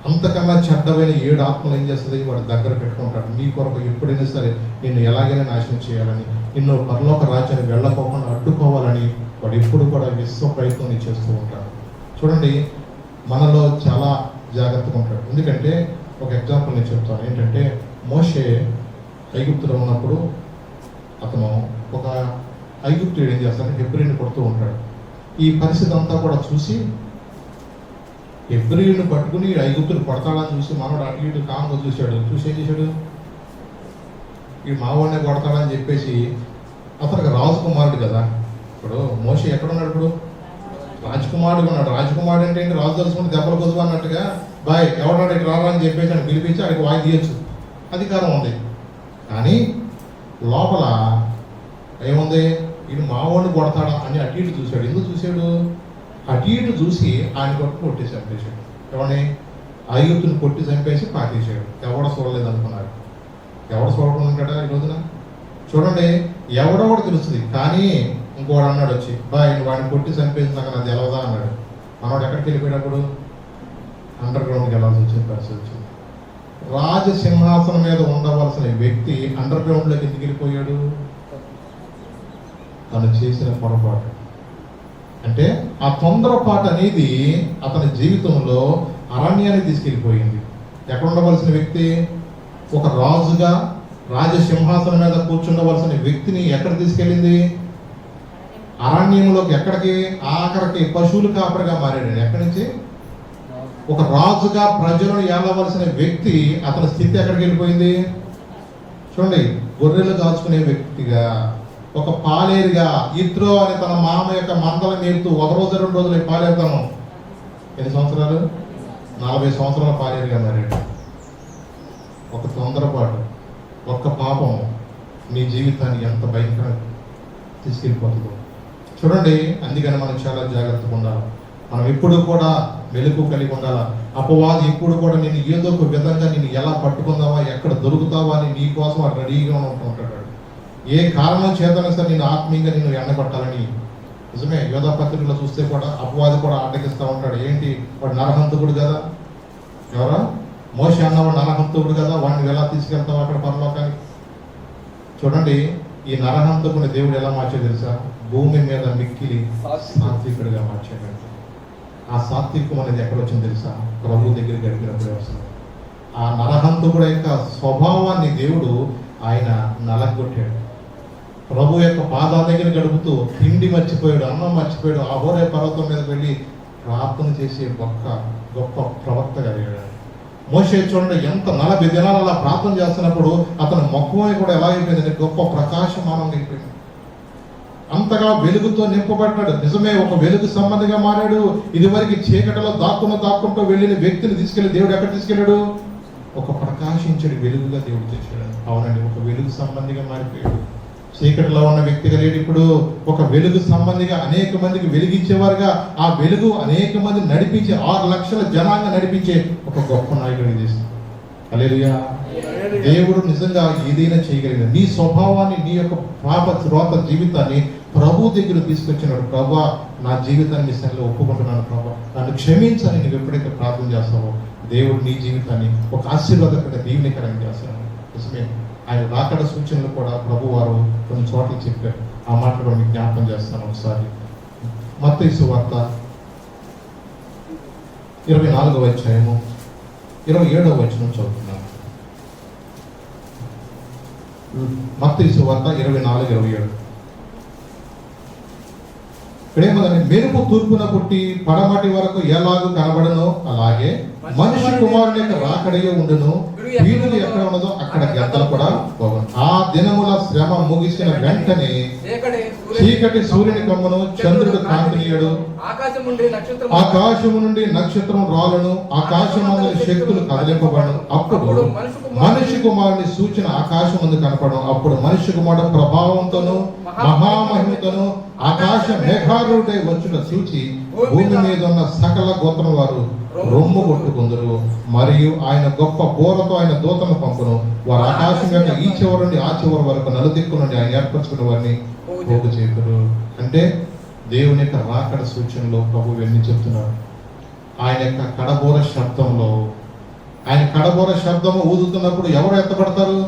S4: అంతకన్నా చెడ్డమైన 7 ఆత్మలు ఏం చేస్తుంది, వాడు దగ్గర పెట్టుకుంటాడు. నీ కొరకు ఎప్పుడైనా సరే నిన్ను ఎలాగైనా నాశనం చేయాలని, నిన్ను పరలోక రాజ్యాన్ని వెళ్ళకోకుండా అడ్డుకోవాలని వాడు ఎప్పుడు కూడా విశ్వ ప్రయత్నం చేస్తూ ఉంటాడు. చూడండి, మనలో చాలా జాగ్రత్తగా ఉంటాడు. ఎందుకంటే ఒక ఎగ్జాంపుల్ నేను చెప్తాను. ఏంటంటే మోషే ఐగుప్తులో ఉన్నప్పుడు అతను ఒక ఐగుప్తుడు ఏం చేస్తాడంటే హెబ్రీని కొడుతూ ఉంటాడు. ఈ పరిస్థితి అంతా కూడా చూసి హెబ్రీని పట్టుకుని ఐగుప్తుని కొడతాడని చూసి మనోడు అటు ఇటు కాంగా చూశాడు. చూసి ఏం చేశాడు, ఈ మావాడినే కొడతాడని చెప్పేసి, అతనికి రాజకుమారుడు కదా. ఇప్పుడు మోషే ఎక్కడున్నాడు, ఇప్పుడు రాజకుమారుడు ఉన్నాడు. రాజకుమారుడు అంటే ఏంటి, రాజు తెలుసుకుంటే దెబ్బలు కొద్దు అన్నట్టుగా బాయ్ ఎవడాడు ఇటు రారా అని చెప్పేసి అని పిలిపించి ఆయనకు వాయి తీయచ్చు, అధికారం ఉంది. కానీ లోపల ఏముంది, ఇది మావాడిని కొడతాడా అని అటు ఇటు చూశాడు. ఎందుకు చూశాడు, అటు ఇటు చూసి ఆయన కొట్టి చంపేశాడు. ఎవరిని, ఐగుప్తుని కొట్టి చంపేసి పాతేశాడు. ఎవడ చూడలేదు అనుకున్నాడు. ఎవడ చూడకుండా ఉంటాడా ఈ రోజున? చూడండి, ఎవడెవడు తెలుస్తుంది. కానీ ఇంకోడు అన్నాడు వచ్చి, బాయ్ వాడిని కొట్టి చంపేసి నాకు అది తెలవదా అన్నాడు. మనవాడు ఎక్కడికి వెళ్ళిపోయినప్పుడు అండర్ గ్రౌండ్కి వెళ్ళాల్సి వచ్చిన పరిస్థితి వచ్చింది. రాజసింహాసనం మీద ఉండవలసిన వ్యక్తి అండర్ గ్రౌండ్లోకి ఎందుకు వెళ్ళిపోయాడు, తను చేసిన పొరపాటు. అంటే ఆ తొందరపాటు అనేది అతని జీవితంలో అరణ్యాన్ని తీసుకెళ్ళిపోయింది. ఎక్కడ ఉండవలసిన వ్యక్తి, ఒక రాజుగా రాజసింహాసనం మీద కూర్చుండవలసిన వ్యక్తిని ఎక్కడ తీసుకెళ్ళింది, అరణ్యంలోకి. ఎక్కడికి, ఆఖరికి పశువులు కాపరిగా మారాడు. ఎక్కడి నుంచి, ఒక రాజుగా ప్రజలను ఏలవలసిన వ్యక్తి అతని స్థితి ఎక్కడికి వెళ్ళిపోయింది. చూడండి, గొర్రెలు కాచుకునే వ్యక్తిగా, ఒక పాలేరుగా, ఇత్రో అని తన మామ యొక్క మందల మేలుతూ 1 రోజు 2 రోజులు పాలేరుతాను. ఎన్ని సంవత్సరాలు, 40 సంవత్సరాల పాలేరుగా మారాడు. ఒక తొందరపాటు, ఒక్క పాపం నీ జీవితాన్ని ఎంత భయంకరంగా తీసుకెళ్ళిపోతుందో చూడండి. అందుకని మనం చాలా జాగ్రత్తగా ఉండాలి. మనం ఎప్పుడు కూడా మెలకు కలిగి ఉండాలి. అపవాది ఎప్పుడు కూడా నేను ఏదో ఒక విధంగా నేను ఎలా పట్టుకుందావా, ఎక్కడ దొరుకుతావా అని నీ కోసం రెడీగా ఉంటుంటాడు. ఏ కారణం చేతనా సరే నేను ఆత్మీయంగా నేను ఎండగొట్టాలని. నిజమే, యోధా పత్రికలో చూస్తే కూడా అపవాది కూడా ఆటగిస్తూ ఉంటాడు. ఏంటి, వాడు నరహంతకుడు కదా. ఎవరా, మోషే అన్నవాడు నరహంతకుడు కదా, వాడిని ఎలా తీసుకెళ్తావు అక్కడ పరలోకానికి. చూడండి, ఈ నరహంతకుని దేవుడు ఎలా మార్చాడు తెలుసా, భూమి మీద మిక్కిలి సాత్వికుడిగా మార్చాడు. ఆ సాత్వికం అనేది ఎక్కడ వచ్చింది తెలుసా, ప్రభు దగ్గర గడిపినప్పుడే వస్తుంది. ఆ నరహంతకుడు యొక్క స్వభావాన్ని దేవుడు ఆయన నలగొట్టాడు. ప్రభు యొక్క పాదాల దగ్గర గడుపుతూ తిండి మర్చిపోయాడు, అన్నం మర్చిపోయాడు. ఆ హోరే పర్వతం మీద వెళ్ళి ప్రార్థన చేసే గొప్ప ప్రవక్త కలిగాడు. మోషే చూడండి, ఎంత 40 దినాలు అలా ప్రార్థన చేస్తున్నప్పుడు అతని ముఖం కూడా ఎలా అయిపోయింది, గొప్ప ప్రకాశమానం అయిపోయింది. అంతగా వెలుగుతో నింపబడ్డాడు. నిజమే, ఒక వెలుగు సంబంధిగా మారాడు. ఇదివరకు చీకటిలో దాక్కుంటూ వెళ్ళిన వ్యక్తిని తీసుకెళ్లి దేవుడు ఎక్కడ తీసుకెళ్ళాడు, ఒక ప్రకాశించడు వెలుగుగా దేవుడు తెచ్చాడు. అవునండి, ఒక వెలుగు సంబంధిగా మారిపోయాడు. చీకటిలో ఉన్న వ్యక్తిగా లేడు, ఇప్పుడు ఒక వెలుగు సంబంధిగా అనేక మందికి వెలిగించేవారుగా, ఆ వెలుగు అనేక మంది నడిపించే 6 లక్షల జనాంగా నడిపించే ఒక గొప్ప నాయకుడిని చేస్తుంది. హల్లెలూయా. దేవుడు నిజంగా ఏదైనా చేయగలిగిన నీ స్వభావాన్ని, నీ యొక్క పాప రోత జీవితాన్ని ప్రభు దగ్గర తీసుకొచ్చినాడు. ప్రభా, నా జీవితాన్ని మీ సన్నిధిలో ఒప్పుకుంటున్నాను ప్రభా, నన్ను క్షమించని నువ్వు ఎప్పుడైతే ప్రార్థన చేస్తావో దేవుడు నీ జీవితాన్ని ఒక ఆశీర్వాదకరంగా దీవెనకరంగా చేస్తాను. నిజమే, ఆయన రాకడ సూచనలు కూడా ప్రభు వారు కొన్ని చోట్ల చెప్పారు. ఆ మాటలు కూడా మీకు జ్ఞాపకం చేస్తాను ఒకసారి. మత్తయి సువార్త 24వ అధ్యాయము 27వ వచనం చదువుతున్నాను. మత్తయి సువార్త 24:27. ఇక్కడేమని, మెరుపు తూర్పున పుట్టి పడమటి వరకు ఎలాగూ కనబడనో అలాగే మనిషి కుమారుని యొక్క రాకడయే ఉండును. వీరులు ఎక్కడ ఉన్నదో అక్కడ గద్దలు కూడా పోవును. ఆ దినముల శ్రమ ముగిసిన వెంటనే చీకటి సూర్యుని కమ్మను, చంద్రుడు కాంతినీయుడు, ఆకాశము నుండి నక్షత్రం రాలును, ఆకాశమందు శక్తులు కదిలింపబడను. అప్పుడు మనిషి కుమారుని సూచన ఆకాశమందు కనపడను. అప్పుడు మనిషి కుమారుడు ప్రభావంతోను మహామహిమతోను ఆకాశ మేఘారుడై వచ్చిన సూచి భూమి మీద ఉన్న సకల గోత్రం వారు రొమ్ము కొట్టుకుందరు. మరియు ఆయన గొప్ప బోరతో ఆయన దూతను పంపును. వారు ఆకాశం యొక్క ఈ చివరి నుండి ఆ చివరి వరకు నలుదిక్కు నుండి ఆయన ఏర్పరచుకున్న వారిని పోగు చేతురు. అంటే దేవుని యొక్క రాకడ సూచనలో ప్రభు ఎన్ని చెప్తున్నారు. ఆయన యొక్క కడబోర శబ్దంలో, ఆయన కడబోర శబ్దము ఊదుతున్నప్పుడు ఎవరు ఎత్తబడతారు?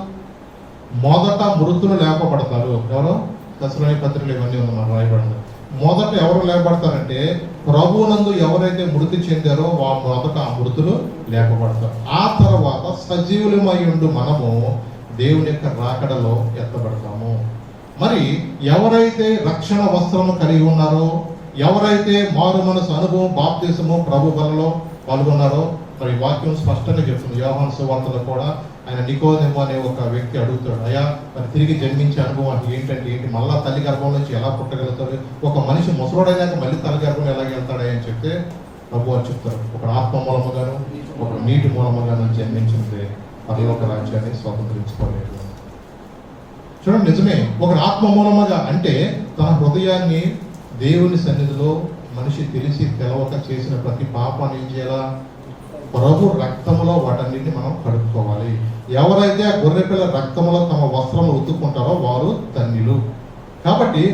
S4: మొదట మృతులు లేపబడతారు. ఎవరు? దశలోని పత్రికలు ఇవన్నీ ఉంది రాయబడింది. మొదట ఎవరు లేపబడతారంటే ప్రభువునందు ఎవరైతే మృతి చెందారో మొదట ఆ మృతులు లేపబడతారు. ఆ తర్వాత సజీవులమై ఉండు మనము దేవుని యొక్క రాకడలో ఎత్తబడతాము. మరి ఎవరైతే రక్షణ వస్త్రము కలిగి ఉన్నారో, ఎవరైతే మారు మనసు అనుభవం బాప్తిసము ప్రభు బలలో పాల్గొన్నారో, మరి వాక్యం స్పష్టంగా చెప్తుంది. యోహాను సువార్తలో కూడా ఆయన నికోదేము అనే ఒక వ్యక్తి అడుగుతాడు, అయ్యా మరి తిరిగి జన్మించే అనుభవం అంటే ఏంటి, మళ్ళా తల్లి గర్భం నుంచి ఎలా పుట్టగలుగుతాడు, ఒక మనిషి ముసలోడైనాక మళ్ళీ తల్లి గర్భం ఎలాగ వెళ్తాడా అని చెప్తే ప్రభు అని చెప్తారు, ఒక ఆత్మ మూలముగాను ఒక నీటి మూలముగాను జన్మించింది పరలోక రాజ్యాన్ని స్వతంత్రించుకోలేదు. చూడండి, నిజమే, ఒక ఆత్మ మూలముగా అంటే తన హృదయాన్ని దేవుని సన్నిధిలో మనిషి తెలిసి తెలవక చేసిన ప్రతి పాపాన్ని ఏం చేయాలా? ప్రభు రక్తములో వాటన్నిటిని మనం కడుక్కోవాలి. ఎవరైతే ఆ గొర్రెపిల్ల రక్తములో తమ వస్త్రములు ఉతుక్కుంటారో వారు ధన్యులు. కాబట్టి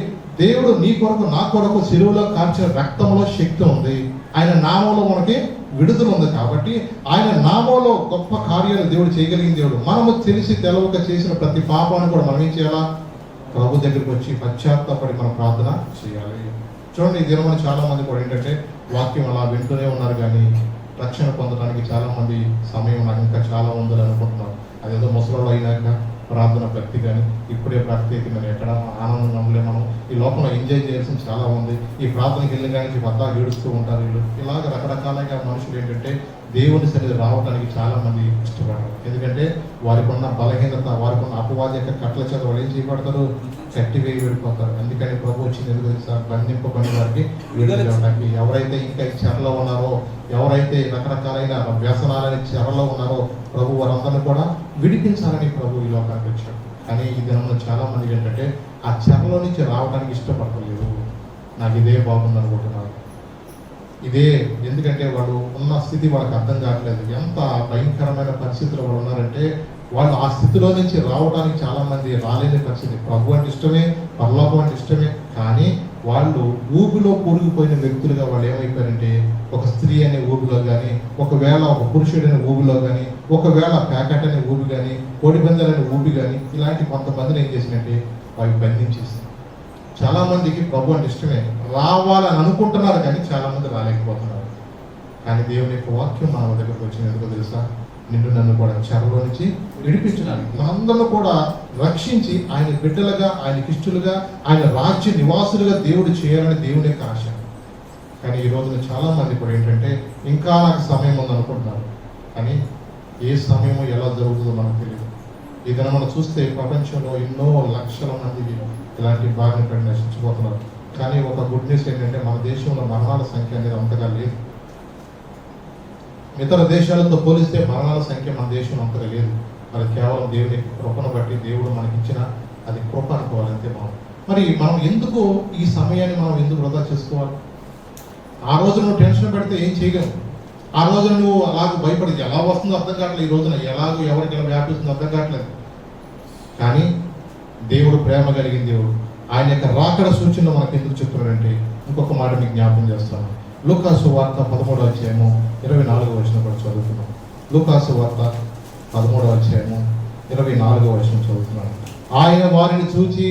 S4: దేవుడు నీ కొరకు నా కొరకు శిలువలో కాల్చిన రక్తంలో శక్తి ఉంది. ఆయన నామంలో మనకి విడుదల ఉంది. కాబట్టి ఆయన నామంలో గొప్ప కార్యాలు దేవుడు చేయగలిగిన దేవుడు. మనము తెలిసి తెలవక చేసిన ప్రతి పాపాన్ని కూడా మనం ఏం చేయాలా? ప్రభు దగ్గరికి వచ్చి పశ్చాత్తాపడి మనం ప్రార్థన చేయాలి. చూడండి, ఈ దినమున చాలా మంది కూడా ఏంటంటే వాక్యం అలా వింటూనే ఉన్నారు, కానీ రక్షణ పొందడానికి చాలా మంది సమయం నాకు ఇంకా చాలా ఉందని అనుకుంటున్నారు. అదేదో ముసలోళ్ళు అయినాక ప్రార్థన భక్తి కానీ ఇప్పుడే భక్తి అయితే మనం ఎక్కడ ఆనందంగా ఉండలే. మనం ఈ లోకంలో ఎంజాయ్ చేయాల్సిన చాలా ఉంది. ఈ ప్రార్థనకి వెళ్ళిన కానీ భర్త ఏడుస్తూ ఉంటారు. వీళ్ళు ఇలాగ రకరకాలుగా మనుషులు ఏంటంటే దేవుని సన్నిధి రావడానికి చాలా మంది ఇష్టపడరు. ఎందుకంటే వారికి ఉన్న బలహీనత, వారికి ఉన్న అపవాది యొక్క కట్ల చేత వాళ్ళు ఏం చేయబడతారు? కట్టి వేయి వెళ్ళిపోతారు. అందుకని ప్రభు వచ్చింది ఎందుకు తెలుసా? బంధింపబడిన వారికి విడుదల ఇవ్వడానికి. ఎవరైతే ఇంకా ఈ చెరలో ఉన్నారో, ఎవరైతే రకరకాలైన వ్యసనాలని చెరలో ఉన్నారో ప్రభు వారందరినీ కూడా విడిపించాలని ప్రభు ఈ లోకానికి వచ్చాడు. కానీ ఈ దినంలో చాలా మంది ఏంటంటే ఆ చెరలో నుంచి రావడానికి ఇష్టపడతలేదు. నాకు ఇదే బాగుంది అనుకుంటున్నారు. ఇదే ఎందుకంటే వాడు ఉన్న స్థితి వాళ్ళకి అర్థం కావట్లేదు. ఎంత భయంకరమైన పరిస్థితులు వాళ్ళు ఉన్నారంటే వాళ్ళు ఆ స్థితిలో నుంచి రావడానికి చాలా మంది రాలేని పరిస్థితి. ప్రభు అంటే ఇష్టమే, పరలోకం అంటే ఇష్టమే, కానీ వాళ్ళు ఊబిలో కూరుకుపోయిన వ్యక్తులుగా వాళ్ళు ఏమైపోయారంటే ఒక స్త్రీ అనే ఊబిలో కానీ, ఒకవేళ ఒక పురుషుడు అనే ఊబిలో కానీ, ఒకవేళ ప్యాకెట్ అనే ఊబి కానీ, కోడిపందాలు అనే ఊబి కానీ, ఇలాంటి కొంతమందిని ఏం చేసినట్టే అవి బంధించేసింది. చాలా మందికి ప్రభు అంటే ఇష్టమే, రావాలని అనుకుంటున్నారు, కానీ చాలా మంది రాలేకపోతున్నారు. కానీ దేవుని యొక్క వాక్యం మన దగ్గరకు వచ్చింది ఎందుకో తెలుసా? నిన్ను నన్ను కూడా చెరలో నుంచి విడిపించడానికి, మనందరూ కూడా రక్షించి ఆయన బిడ్డలుగా, ఆయనకి ఇష్టలుగా, ఆయన రాజ్య నివాసులుగా దేవుడు చేయాలని దేవుని యొక్క ఆశ. కానీ ఈ రోజున చాలా మంది కూడా ఏంటంటే ఇంకా నాకు సమయం ఉంది అనుకుంటున్నారు, కానీ ఏ సమయమో ఎలా జరుగుతుందో మనకు తెలియదు. ఈ దినం మనం చూస్తే ప్రపంచంలో ఎన్నో లక్షల మంది ఇలాంటి బారిన పడి నశించిపోతున్నారు. కానీ ఒక గుడ్ న్యూస్ ఏంటంటే మన దేశంలో మరణాల సంఖ్య అనేది అంతగా లేదు. ఇతర దేశాలతో పోలిస్తే మరణాల సంఖ్య మన దేశంలో అంతగా లేదు. అది కేవలం దేవుని కృపను బట్టి దేవుడు మనకిచ్చిన అది కృప అనుకోవాలంతే. మరి మనం ఎందుకు ఈ సమయాన్ని మనం ఎందుకు వృధా చేసుకోవాలి? ఆ రోజు నువ్వు టెన్షన్ పెడితే ఏం చేయగలవు? ఆ రోజున నువ్వు అలాగ భయపడి ఎలా వస్తుందో అర్థం కావట్లేదు. ఈ రోజున ఎలాగో ఎవరికి ఎలా వ్యాపిస్తుందో అర్థం కావట్లేదు. కానీ దేవుడు ప్రేమ కలిగిన దేవుడు, ఆయన యొక్క రాకడ సూచనలు మనకు ఎందుకు చెప్తున్నాడంటే ఇంకొక మాట మీకు జ్ఞాపకం చేస్తాను. లూకాసు వార్త 13వ అధ్యాయము 24వ వచనం కూడా చదువుతున్నాం. లూకాసు వార్త 13వ అధ్యాయము 24వ వచనం చదువుతున్నాను. ఆయన వారిని చూచి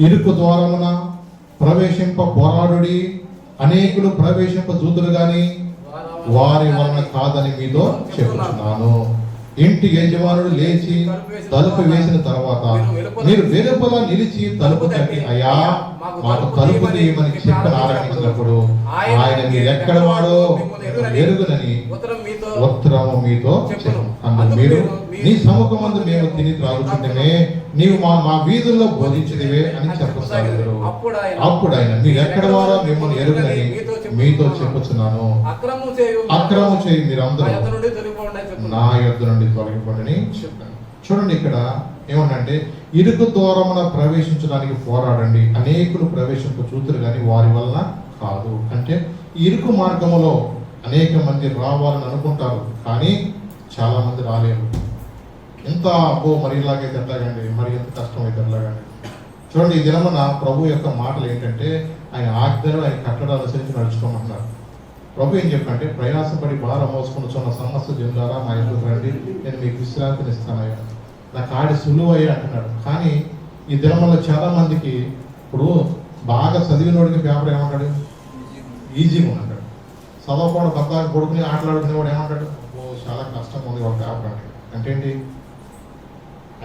S4: ఇరుకు ద్వారమున ప్రవేశింప పోరాడుడి, అనేకులు ప్రవేశింప చూతులు గాని వారి వలన కాదని మీతో చెప్పుచున్నాను. ఇంటి యజమానుడు లేచి తలుపు వేసిన తర్వాత మీరు వెలుపల నిలిచి తలుపు తట్టి అయ్యా మాకు తలుపు తీయమని చెప్పని ఆరంభించినప్పుడు ఆయన మీరు ఎక్కడ వాడో ఎరుగునని ఉత్తరము మీతో అందుకు మీరు నీ సముఖమందు మేము తిని త్రాగుచుంటేనే నీవు మా వీధుల్లో బోధించినవే అని చెప్పసాగారు. అప్పుడు ఆయన మీరు ఎక్కడ వారో మిమ్మల్ని ఎరుగునని మీతో చెప్పుచున్నాను. అక్రమం చేయి మీరందరూ నా యొద్ద నుండి తొలగిపోండి చెప్పాను. చూడండి ఇక్కడ ఏమన్నంటే ఇరుకు దూరమున ప్రవేశించడానికి పోరాడండి, అనేకులు ప్రవేశింప చూతురు కానీ వారి వలన కాదు. అంటే ఇరుకు మార్గములో అనేక మంది రావాలని అనుకుంటారు కానీ చాలా మంది రాలేరు. ఎంత మరి ఇలాగైతే ఎట్లాగండి, మరి ఎంత కష్టం అయితే ఎట్లాగండి. చూడండి ఈ దినమున ప్రభు యొక్క మాటలు ఏంటంటే ఆయన ఆజ్ఞలు ఆయన కట్టడాలు అనుసరించి నడుచుకోమంటున్నారు. ప్రభు ఏం చెప్పంటే ప్రయాసపడి భారం మోసుకున్న సమస్త జనులారా నా ఎదురు రండి, నేను మీకు విశ్రాంతిని ఇస్తానయ్యా, నా కాడి సులువయ్యా అంటున్నాడు. కానీ ఈ దినములో చాలా మందికి ఇప్పుడు బాగా చదివినోడికి పేపర్ ఏమంటాడు, ఈజీగా ఉంటాడు. చదవకుండా భర్త కొడుకుని ఆటలాడుకునేవాడు ఏమంటాడు, చాలా కష్టంగా ఉంది వాడు పేపర్ అంటాడు. అంటే ఏంటి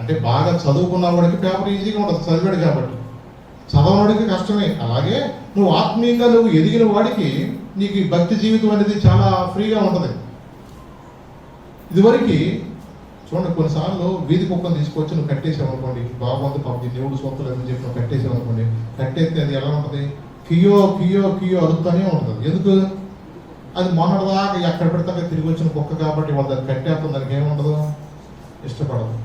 S4: అంటే బాగా చదువుకున్న వాడికి పేపర్ ఈజీగా ఉంటుంది, చదివాడు కాబట్టి. చదవనోడికి కష్టమే. అలాగే నువ్వు ఆత్మీయంగా నువ్వు ఎదిగిన వాడికి నీకు ఈ భక్తి జీవితం అనేది చాలా ఫ్రీగా ఉంటుంది. ఇదివరకు చూడండి కొన్నిసార్లు వీధి కుక్కను తీసుకొచ్చి నువ్వు కట్టేసావనుకోండి, బాగుంది పాపం దేవుడు సొంతలు అని చెప్పి నువ్వు కట్టేసావనుకోండి, కట్టేస్తే అది ఎలా ఉంటుంది, కియో కియో కియో అరుస్తూనే ఉంటుంది. ఎందుకు? అది మొన్నటిదాకా ఎక్కడ పెడతాక తిరిగి వచ్చిన కుక్క కాబట్టి వాళ్ళు దాన్ని కట్టేస్తుంది, దానికి ఏముండదు, ఇష్టపడదు.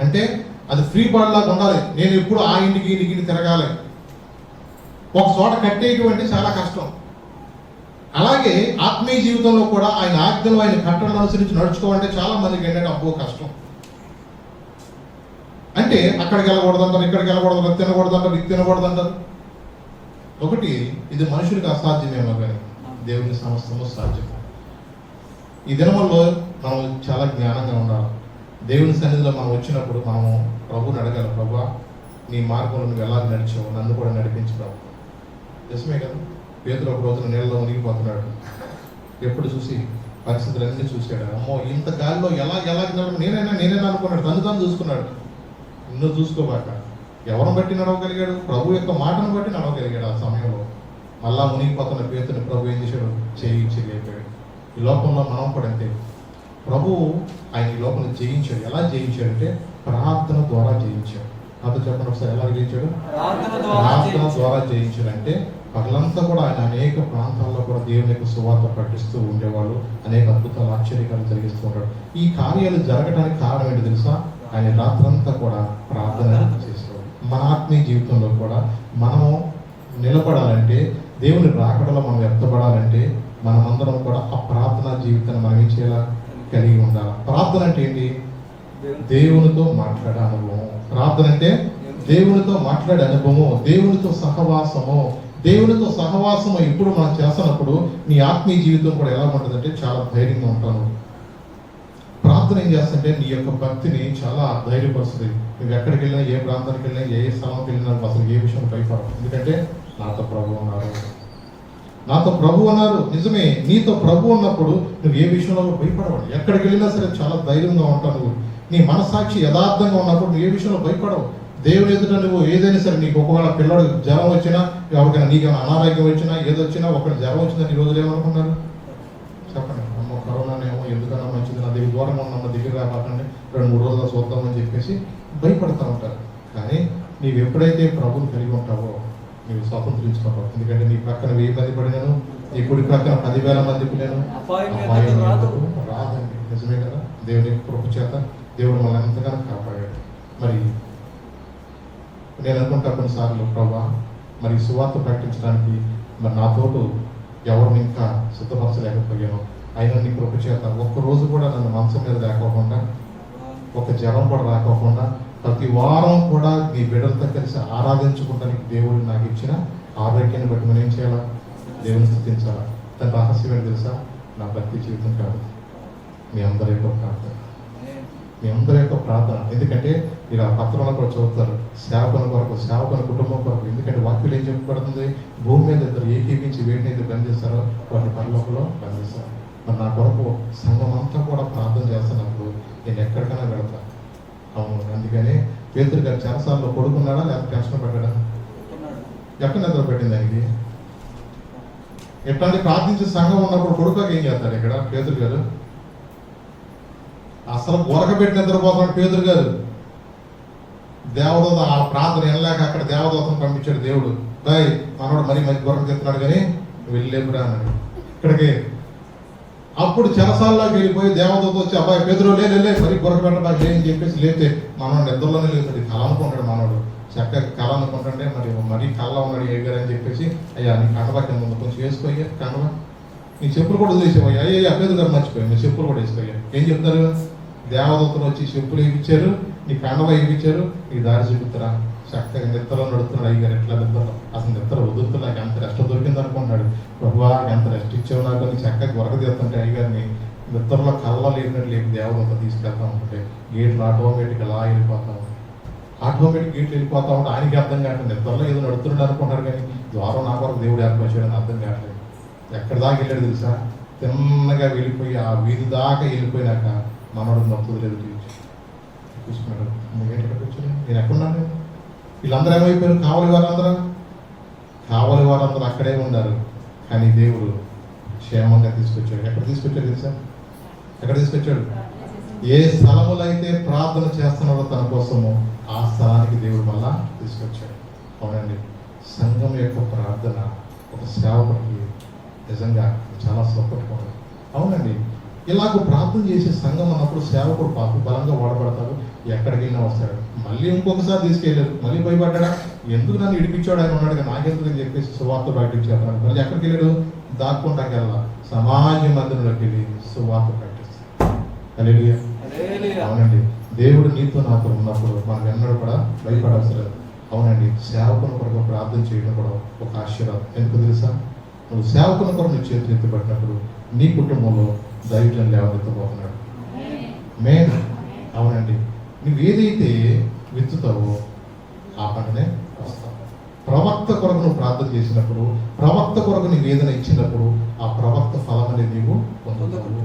S4: అంటే అది ఫ్రీ బర్డ్ లాగా ఉండాలి, నేను ఎప్పుడు ఆ ఇంటికి ఇంటికి తిరగాలి. ఒక చోట కట్టేటువంటి చాలా కష్టం. అలాగే ఆత్మీయ జీవితంలో కూడా ఆయన ఆజ్ఞలు ఆయన కట్టడలు అనుసరించి నడుచుకోవాలంటే చాలా మందికి ఏంటంటే అబ్బో కష్టం. అంటే అక్కడికి వెళ్ళకూడదంటారు, ఇక్కడికి వెళ్ళకూడదు, తినకూడదంటారు, ఇది తినకూడదంటారు. ఒకటి ఇది మనుషులకు అసాధ్యమేమో కానీ దేవుని సమస్తము సాధ్యం. ఈ దినముల్లో మనం చాలా జ్ఞానంగా ఉండాలి. దేవుని సన్నిధిలో మనం వచ్చినప్పుడు మనము ప్రభుని అడగాలి, ప్రభువా నీ మార్గంలో నువ్వు ఎలా నడిచావు, నన్ను కూడా నడిపించు ప్రభు. నిజమే కదా, పేతురు ఒక రోజున నీళ్ళలో మునిగిపోతున్నాడు. ఎప్పుడు చూసి పరిస్థితులన్నీ చూశాడు. అమ్మో ఇంత గాలిలో ఎలా నేనైనా అనుకున్నాడు, తను చూసుకున్నాడు. నిన్ను చూసుకోబాక ఎవరిని బట్టి నడవగలిగాడు, ప్రభు యొక్క మాటను బట్టి నడవగలిగాడు. ఆ సమయంలో మళ్ళా మునిగిపోతున్న పేతుని ప్రభు ఏం చేశాడు, చేయలేపాడు. ఈ లోకంలో మనం కూడా అంతే, ప్రభు ఆయన ఈ లోపల జయించాడు. ఎలా జయించాడంటే ప్రార్థన ద్వారా జయించాడు. నాతో చెప్పండి ఒకసారి, ఎలా జయించాడు? ప్రార్థన ద్వారా జయించాడు. అంటే పగలంతా కూడా ఆయన అనేక ప్రాంతాల్లో కూడా దేవుని యొక్క సువార్త ప్రకటిస్తూ ఉండేవాళ్ళు, అనేక అద్భుతాలు ఆశ్చర్యకాలు జరిగిస్తూ ఉంటాడు. ఈ కార్యాలు జరగడానికి కారణం ఏంటి తెలుసా? ఆయన రాత్రంతా కూడా ప్రార్థన చేసేవాడు. మన ఆత్మీయ జీవితంలో కూడా మనము నిలబడాలంటే, దేవుని రాకడలో మనం ఎత్తబడాలంటే మనమందరం కూడా ఆ ప్రార్థనా జీవితాన్ని మనం ఏం చేయాలా, కలిగి ఉండాలి. ప్రార్థన అంటే ఏంటి? దేవునితో మాట్లాడే అనుభవం. ప్రార్థన అంటే దేవునితో మాట్లాడే అనుభవము, దేవునితో సహవాసము. దేవునితో సహవాసము ఇప్పుడు మనం చేస్తున్నప్పుడు నీ ఆత్మీయ జీవితం కూడా ఎలా ఉంటుందంటే చాలా ధైర్యంగా ఉంటాను. ప్రార్థన ఏం చేస్తుంటే నీ యొక్క భక్తిని చాలా ధైర్యపరుస్తుంది. నువ్వు ఎక్కడికి వెళ్ళినా, ఏ ప్రాంతానికి వెళ్ళినా, ఏ స్థలంకి వెళ్ళినా అసలు ఏ విషయం భయపడవు. ఎందుకంటే నాతో ప్రభు ఉన్నారు, నాతో ప్రభు అన్నారు. నిజమే, నీతో ప్రభు ఉన్నప్పుడు నువ్వు ఏ విషయంలో భయపడవు. ఎక్కడికి వెళ్ళినా సరే చాలా ధైర్యంగా ఉంటావు. నువ్వు నీ మనసాక్షి యథార్థంగా ఉన్నప్పుడు నువ్వు ఏ విషయంలో భయపడవు. దేవుని ఎదుట నువ్వు ఏదైనా సరే, నీకు ఒకవేళ పిల్లడు జ్వరం వచ్చినా, ఎవరికైనా నీకైనా అనారోగ్యం వచ్చినా, ఏదొచ్చినా, ఒకటి జ్వరం వచ్చిందని ఈ రోజులు ఏమనుకున్నారు చెప్పండి, అమ్మో కరోనానేమో ఎందుకన్నా మంచిది, నా దగ్గర దూరంగా ఉన్న దగ్గర రాకండి, 2-3 రోజుల్లో చూద్దామని చెప్పేసి భయపడుతూ ఉంటారు. కానీ నీవు ఎప్పుడైతే ప్రభుని కలిగి ఉంటావో నీవు స్వతంత్రించుకుంటావు. ఎందుకంటే నీ ప్రక్కన 1000 మంది పడినాను, నీ కుడి ప్రక్కన 10,000 మంది పడినాను, అపాయం రాదండి. నిజమే కదా, దేవుని కృప చేత దేవుడు మనల్ని ఎంతగానో కాపాడాడు. మరి నేను అనుకుంటా కొన్నిసార్లు ప్రభా మరి సువార్త ప్రకటించడానికి మరి నా తోడు ఎవరిని ఇంకా సిద్ధపరచలేకపోయాను. అయినా నీ కృప చేత ఒక్కరోజు కూడా నన్ను మంచం మీద లేకోకుండా, ఒక జ్వరం కూడా రాకోకుండా ప్రతి వారం కూడా నీ బిడ్డలతో కలిసి ఆరాధించుకోవడానికి దేవుడు నాకు ఇచ్చిన ఆరోగ్యాన్ని బట్టి మనం ఏం చేయాలా? దేవుని స్తుతించాలా. దాని రహస్యం ఏంటి తెలుసా? నా భక్తి జీవితం కాదు, మీ అందరి యొక్క ప్రార్థన. మీ అందరి యొక్క ప్రార్థన. ఎందుకంటే ఇలా పత్రంలో కూడా చదువుతారు, సేవకుల కొరకు, సేవకుల కుటుంబం కొరకు. ఎందుకంటే వాక్యం ఏం చెప్పబడుతుంది? భూమి మీద ఇద్దరు ఏకీపించి వేటినైతే బంధిస్తారో వాటిని పరలోకంలో బంధిస్తారు. మరి నా కొరకు సంఘం అంతా కూడా ప్రార్థన చేస్తున్నప్పుడు నేను ఎక్కడికైనా వెళతాను. అవును, అందుకని పేతురు గారు చెరసాలలో పడుకున్నాడా లేకపోతే టెన్షన్ పెట్టడా? ఎక్కడ నిద్ర పెట్టింది ఆయనకి? ఎట్లాంటి ప్రార్థించే సంఘం ఉన్నప్పుడు కొడుకాక ఏం చేస్తాడు ఇక్కడ పేతురు గారు? అసలు గొరకబెట్టి నిద్రపోతున్నాడు పేతురు గారు. దేవదూత ఆ ప్రార్థన వెళ్ళాక అక్కడ దేవదూతను పంపించాడు దేవుడు. బాయ్ మనోడు మరీ మంచి గొర్రె తెస్తున్నాడు కానీ వెళ్ళేపురా అన్నాడు ఇక్కడికి. అప్పుడు చెరసాల్లోకి వెళ్ళిపోయి దేవదూత వచ్చి అబ్బాయి పేతురు లే మరీ గొర్రె పెట్టడానికి అని చెప్పేసి లేతే మనోడు నిద్రలోనే లేతాడు. కళ అనుకుంటాడు మనోడు, చక్కగా కళ అనుకుంటుంటే మరీ కళ్ళ ఉన్నాడు ఏగారు అని చెప్పేసి, అయ్యా నీ కండవ కింద ఉంది కొంచెం వేసుకోయ్యా కండవ, నీ చెప్పులు కూడా వదిలేసేవయ్యా. అయ్యా పేదలు గారు మర్చిపోయాయి, నీ చెప్పులు కూడా వేసుకోయ్యా. ఏం చెప్తారు? దేవదూతలు వచ్చి చెప్పులు వేయించారు, నీ కండవ వేయించారు, నీ దారి చూపుతారా? చక్కగా నిద్రలో నడుస్తున్నాడు అయ్యారు. ఎట్లా నిద్రలో అసలు నిద్ర వదులుతున్నా నాకు ఎంత రెస్ట్ దొరికింది అనుకుంటున్నాడు. ప్రభువా ఎంత రెస్ట్ ఇచ్చావు నాకు అని చక్కగా గొరక తీస్తుంటే అయ్యగారిని నిద్రలో కళ్ళ లేపినట్టు లేపి దేవదూత తీసుకెళ్తా ఉంటే గేట్లు ఆటోమేటిక్ అలా వెళ్ళిపోతా ఉంటాయి. ఆటోమేటిక్ గేట్లు వెళ్ళిపోతా ఉంటే ఆయనకి అర్థం కావట్లేదు. నిద్రలో ఏదో నడుతున్నాడు అనుకుంటారు కానీ ద్వారం నా కొరకు దేవుడు ఏర్పరిచాడని అర్థం కావట్లేదు. ఎక్కడి దాకా వెళ్ళాడు తెలుసా? తిన్నగా వెళ్ళిపోయి ఆ వీధి దాకా వెళ్ళిపోయినాక మనోడు నొప్పులు లేదు చూసుకున్నాడు. నేను ఎక్కడున్నాను? వీళ్ళందరూ ఏమైపోయారు? కావలి వారందరూ అక్కడే ఉన్నారు. కానీ దేవుడు క్షేమంగా తీసుకొచ్చాడు. ఎక్కడ తీసుకొచ్చాడు తెలుసా? ఎక్కడ తీసుకొచ్చాడు? ఏ స్థలములో అయితే ప్రార్థన చేస్తున్నాడో తన కోసము ఆ స్థలానికి దేవుడు మళ్ళా తీసుకొచ్చాడు. అవునండి, సంఘం యొక్క ప్రార్థన ఒక సేవకుడికి నిజంగా చాలా సపోర్ట్. అవునండి, ఇలాగ ప్రార్థన చేసే సంఘం అన్నప్పుడు సేవకుడు పాపం బలంగా వాడబడతాడు. ఎక్కడికైనా వస్తాడు. మళ్ళీ ఇంకొకసారి తీసుకెళ్ళారు, మళ్ళీ భయపడ్డా ఎందుకు నన్ను ఇడిపించాడు ఆయన ఉన్నాడు కానీ నాకెందుకు అని చెప్పేసి సువార్త ప్రకటించాడు. మళ్ళీ ఎక్కడికి వెళ్ళాడు? దాక్కుంటాకెళ్ళా సమాజ మందిరంలోకి వెళ్ళి సువార్త ప్రకటిస్తాడు. హల్లెలూయా. అవునండి, దేవుడు నీతో నాతో ఉన్నప్పుడు మనం ఎన్నడూ కూడా భయపడవసరం. అవునండి, సేవకుల కొరకు ప్రార్థన చేయడం కూడా ఒక ఆశీర్వాదం. ఎందుకు తెలుసా? నువ్వు సేవకుల కొరకు నీ చేతులు ఎత్తిపట్టినప్పుడు నీ కుటుంబంలో దైవం లేవనెత్తబోతున్నాడు. మెయిన్ అవునండి, నువ్వు ఏదైతే విత్తుతావో ఆ పంటనే వస్తావు. ప్రవక్త కొరకు నువ్వు ప్రార్థన చేసినప్పుడు, ప్రవక్త కొరకు నీవు ఏదైనా ఇచ్చినప్పుడు ఆ ప్రవక్త ఫలం అనేది నీవు పొందుతావు.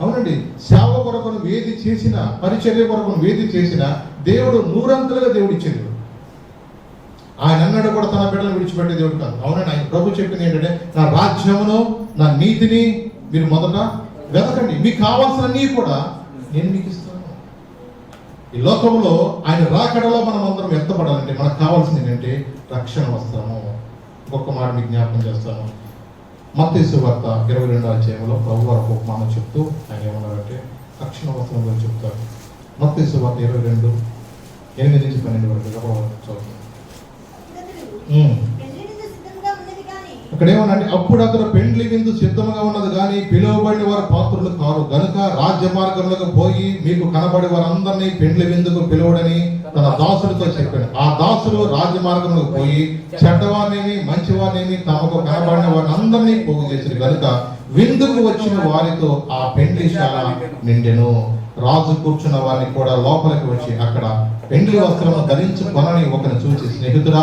S4: అవునండి, సేవ కొరకు నువ్వు ఏది చేసినా, పరిచర్య కొరకు నువ్వు ఏది చేసినా దేవుడు నూరంతలుగా దేవుడు ఇచ్చేది. ఆయన అన్నాడు కూడా తన బిడ్డలను విడిచిపెట్టే దేవుడు కాదు. అవునండి, ఆయన ప్రభు చెప్పింది ఏంటంటే నా రాజ్యమును నా నీతిని మీరు మొదట వెతకండి, మీకు కావాల్సినన్నీ కూడా నేను మీకు ఇస్తాను. ఈ లోకంలో ఆయన రాకడలో మనం అందరం ఎత్తపడాలంటే మనకు కావాల్సింది ఏంటంటే రక్షణ వస్త్రము. ఒక్కొక్క మాట మీకు జ్ఞాపకం చేస్తాను. మత్తయి సువార్త 22వ అధ్యాయంలో ప్రభు వారు ఒక మాట చెప్తూ ఆయన ఏమన్నారంటే రక్షణ వస్త్రం గురించి చెప్తారు. మత్తయి సువార్త 22:8-12 వరకు చదువుతారు. అక్కడ ఏమన్నా అప్పుడు అతను పెండ్లి విందు సిద్ధంగా ఉన్నది కానీ పిలువబడిన వారు పాత్రులు కారు గనుక రాజ్య మార్గంలోకి పోయి మీకు కనబడి వారందరినీ పెండ్లి విందుకు పిలువడని తన దాసులతో చెప్పాడు. ఆ దాసులు రాజ్య మార్గంలోకి పోయి చెడ్డవారిని మంచివారిని తమకు కనబడిన వారిని అందరినీ పోగు చేశారు కనుక విందుకు వచ్చిన వారితో ఆ పెండ్లిశాల నిండెను. రాజు కూర్చున్న వారిని కూడా లోపలికి వచ్చి అక్కడ పెండ్లి వస్త్రము ధరించుకొనని ఒకరిని చూసి స్నేహితుడా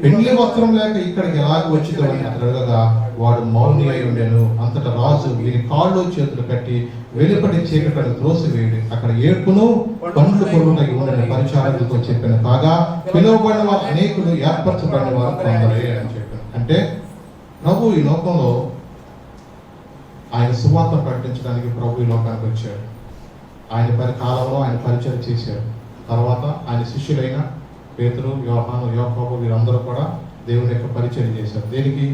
S4: పెండ్లి వస్త్రం లేక ఇక్కడికి ఎలాగ వచ్చిందో అని అడగగా వాడు మౌని అయి ఉండెను. అంతటా రాజు వీరి కాళ్ళు చేతులు కట్టి వెలుపటి చీకటి త్రోసివేయడు. అక్కడ ఏడ్పును పండ్లు కొరుటై ఉండని పరిచారకులతో చెప్పిన కాగా పిలువబడిన వారు అనేకులు ఏర్పరచబడిన వారు కొందరే అని చెప్పారు. అంటే ప్రభు ఈ లోకంలో ఆయన సువార్త ప్రకటించడానికి ప్రభు ఈ లోకానికి వచ్చాడు. ఆయన కాలంలో ఆయన పరిచయం చేశాడు. తర్వాత ఆయన శిష్యులైన పేతురు, యోహాను, యాకోబు వీరందరూ కూడా దేవుని యొక్క పరిచయం చేశారు. దేనికి?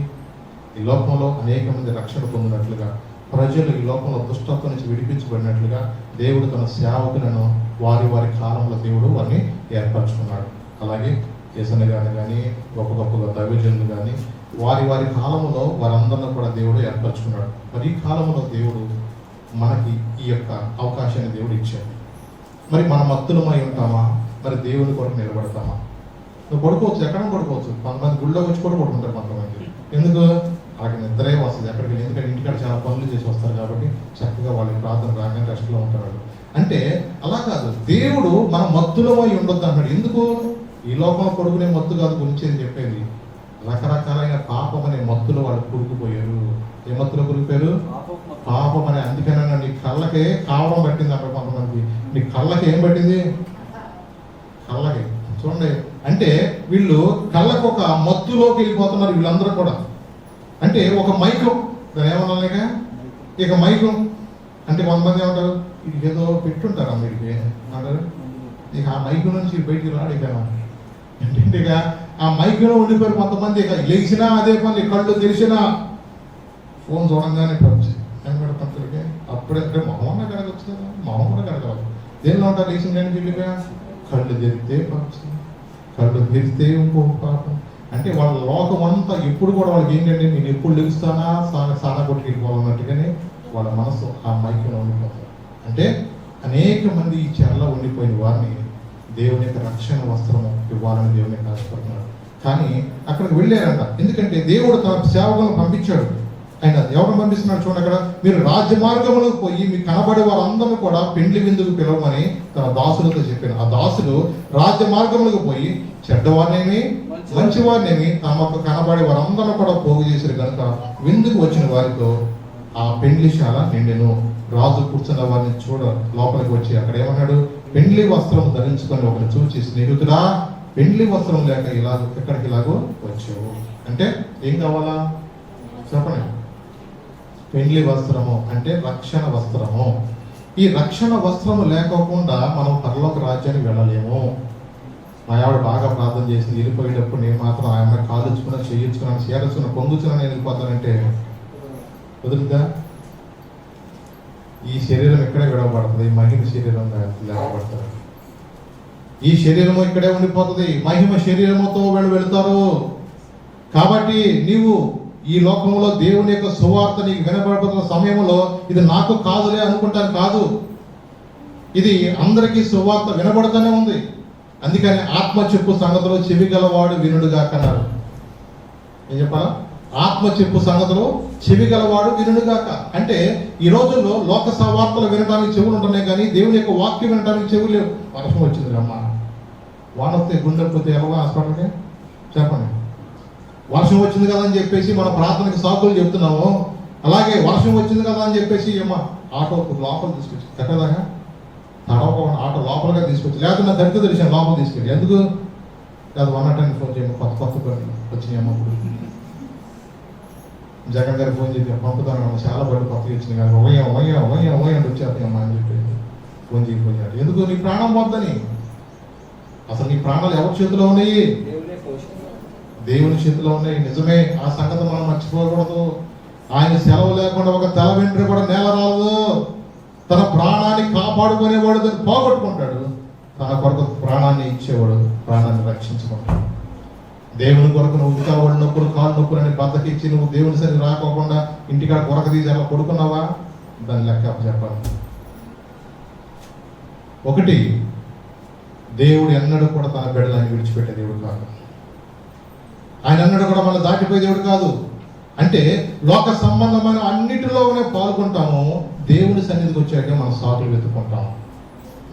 S4: ఈ లోకంలో అనేక మంది రక్షణ పొందినట్లుగా, ప్రజలు ఈ లోకంలో దుష్టత్వం నుంచి విడిపించబడినట్లుగా దేవుడు తన సేవకులను వారి వారి కాలంలో దేవుడు వారిని ఏర్పరచుకున్నాడు. అలాగే యేసయ్య గారిని కానీ గొప్ప గొప్ప దైవజనులు కానీ వారి వారి కాలంలో వారందరినీ కూడా దేవుడు ఏర్పరచుకున్నాడు. మరి ఈ కాలంలో దేవుడు మనకి ఈ యొక్క అవకాశాన్ని దేవుడు ఇచ్చాడు. మరి మన మత్తులమై ఉంటామా? మరి దేవుని కొరకు నిలబడతామా? నువ్వు పడుకోవచ్చు, ఎక్కడ పడుకోవచ్చు. కొంతమంది గుళ్ళో వచ్చి కూడా పడుకుంటారు. కొంతమంది ఎందుకు? వాళ్ళకి నిద్రే వస్తుంది ఎక్కడికి. ఎందుకంటే ఇంటికాడ చాలా పనులు చేసి వస్తారు కాబట్టి చక్కగా వాళ్ళకి ప్రార్థన రాగానే రెస్ట్లో ఉంటారు. అంటే అలా కాదు, దేవుడు మన మత్తులమై ఉండొద్దు అన్నాడు. ఎందుకు? ఈ లోకంలో పడుకునే మత్తు కాదు గురించి అని చెప్పేది. రకరకాలైన పాపం అనే మత్తులో వాళ్ళు కూరుకుపోయారు. ఏ మత్తులో కూరుకుపోయారు? పాపం అనే. అందుకనన్నా నీ కళ్ళకే కావడం పట్టింది అక్కడ కొంతమంది. నీ కళ్ళకి ఏం పట్టింది? కళ్ళకి. చూడండి, అంటే వీళ్ళు కళ్ళకు ఒక మత్తులోకి వెళ్ళిపోతున్నారు వీళ్ళందరూ కూడా. అంటే ఒక మైకం, దాని ఏమన్నా ఇక మైకం అంటే కొంతమంది ఏమంటారు, ఇది ఏదో పెట్టుంటారు అందరికి అంటారు. ఇక ఆ మైకు నుంచి బయటికి రాడు. ఇక ఏంటంటే ఇక ఆ మైకులో ఉండిపోయారు కొంతమంది. ఇక లేచినా అదే పని, కళ్ళు తెరిచినా ఫోన్ చూడంగానే పచ్చి ఏం పెడతానికి అప్పుడే మొహం కడగచ్చు కదా, మొహం కూడా కడగవచ్చు. దేనిలో ఉంటారు? లేచిన కానీ వెళ్ళిపోయా కళ్ళు తెరిస్తే పచ్చి, కళ్ళు తెరిస్తే ఇంకో పాపం. అంటే వాళ్ళ లోకం అంతా ఎప్పుడు కూడా వాళ్ళకి ఏంటంటే నేను ఎప్పుడు లెగుస్తానా సానా కొట్టుకు వెళ్ళిపోవాలన్నట్టుగానే వాళ్ళ మనసు ఆ మైకులో ఉండిపోతారు. అంటే అనేక మంది ఈ చెరలో ఉండిపోయిన వారిని దేవుని యొక్క రక్షణ వస్త్రము ఇవ్వాలని దేవుని ఆశపడుతున్నాడు. కానీ అక్కడికి వెళ్ళారంట. ఎందుకంటే దేవుడు తన సేవకులను పంపించాడు. ఆయన ఎవరు పంపిస్తున్నాడు చూడండి అక్కడ, మీరు రాజ్య మార్గంలోకి పోయి మీకు కనబడే వారందరూ కూడా పెండ్లి విందుకు పిలవమని తన దాసులతో చెప్పాను. ఆ దాసులు రాజ్య మార్గంలోకి పోయి చెడ్డవారినేమి మంచివారినేమి తమకు కనబడే వారందరూ కూడా పోగు చేశారు కనుక విందుకు వచ్చిన వారితో ఆ పెండ్లిశాల నిండెను. రాజు కూర్చున్న వారిని చూడ లోపలికి వచ్చి అక్కడ ఏమన్నాడు, పెండ్లి వస్త్రం ధరించుకొని ఒకరు చూచి, స్నేహితుడా పెండ్లి వస్త్రం లేక ఎక్కడికి ఇలాగో వచ్చావు. అంటే ఏం కావాలా చెప్పండి? పెండ్లి వస్త్రము అంటే రక్షణ వస్త్రము. ఈ రక్షణ వస్త్రము లేకోకుండా మనం పరలోక రాజ్యానికి వెళ్ళలేము. మా ఆవిడ బాగా ప్రార్థన చేసి వెళ్ళిపోయేటప్పుడు నేను మాత్రం ఆయన కాలుచుకున్నా, చేయించుకున్నాను, చేరచుకున్నా, పొంగుచున్నా నేను వెళ్ళిపోతానంటే కుదురుద్దా? ఈ శరీరం ఇక్కడే విడవబడుతుంది, మహిమ శరీరం లేకపోతారు. ఈ శరీరము ఇక్కడే ఉండిపోతుంది, మహిమ శరీరముతో వీళ్ళు వెళుతారు. కాబట్టి నీవు ఈ లోకంలో దేవుని యొక్క సువార్త నీకు వినబడుతున్న సమయంలో ఇది నాకు కాదులే అనుకుంటాను కాదు, ఇది అందరికీ సువార్త వినబడుతూనే ఉంది. అందుకని ఆత్మ చెప్పు సంగతులు చెవి గలవాడు వినుడుగా కన్నారు. ఏం చెప్పాలా? ఆత్మ చెప్పు సంగతులు చెవి గలవాడు వినుడుగాక. అంటే ఈ రోజుల్లో లోక సవార్తలు వినడానికి చెవులు ఉంటున్నాయి కానీ దేవుని యొక్క వాక్యం వినడానికి చెవులు లేవు. వర్షం వచ్చింది అమ్మ, వాన వస్తే గుండె పోతే ఎలా హాస్పిటల్కి చెప్పండి. వర్షం వచ్చింది కదా అని చెప్పేసి మన ప్రార్థనకి సాకులు చెప్తున్నాము. అలాగే వర్షం వచ్చింది కదా అని చెప్పేసి ఏమో ఆటో లోపల తీసుకొచ్చి ఎక్కదాకా తడవకుండా ఆటో లోపలగా తీసుకొచ్చి, లేకపోతే నా దగ్గర తెలిసాను లోపల తీసుకెళ్ళి. ఎందుకు? అది 110 ఫోన్ చేయమో, కొత్త బళ్ళు వచ్చినాయి అమ్మ. ఇప్పుడు జగన్ గారికి ఫోన్ చేసి పంపుతాను, చాలా బళ్ళు కొత్తగా వచ్చినాయి కానీ ఓయ్య వచ్చేస్తాయి అమ్మా అని చెప్పి ఫోన్ చేయకపోయాడు. ఎందుకు? నీ ప్రాణం పోద్దని. అసలు నీ ప్రాణాలు ఎవరి చేతిలో ఉన్నాయి? దేవుని చేతిలో ఉన్నాయి. నిజమే, ఆ సంగతి మనం మర్చిపోకూడదు. ఆయన సెలవు లేకుండా ఒక తల వెంట్రుక కూడా నేల రాదు. తన ప్రాణాన్ని కాపాడుకునేవాడు దాన్ని పోగొట్టుకుంటాడు, తన కొరకు ప్రాణాన్ని ఇచ్చేవాడు ప్రాణాన్ని రక్షించుకుంటాడు. దేవుని కొరకు నువ్వు ఇంకా వాడు నొప్పులు కాళ్ళు నొప్పులు అని బద్దకిచ్చి నువ్వు దేవుని సరి రాకోకుండా ఇంటికాడ కొరక తీసి అలా కొడుకున్నావా? దాని లెక్క చెప్పాలి. ఒకటి, దేవుడు ఎన్నడూ కూడా తన బిడ్డలను విడిచిపెట్టే దేవుడు కాదు. ఆయన అన్నడు కూడా మనం దాటిపోయే దేవుడు కాదు. అంటే లోక సంబంధమైన అన్నిటిలోనే పాల్గొంటాము, దేవుని సన్నిధికి వచ్చాక మనం సాకులు వెతుక్కుంటాము.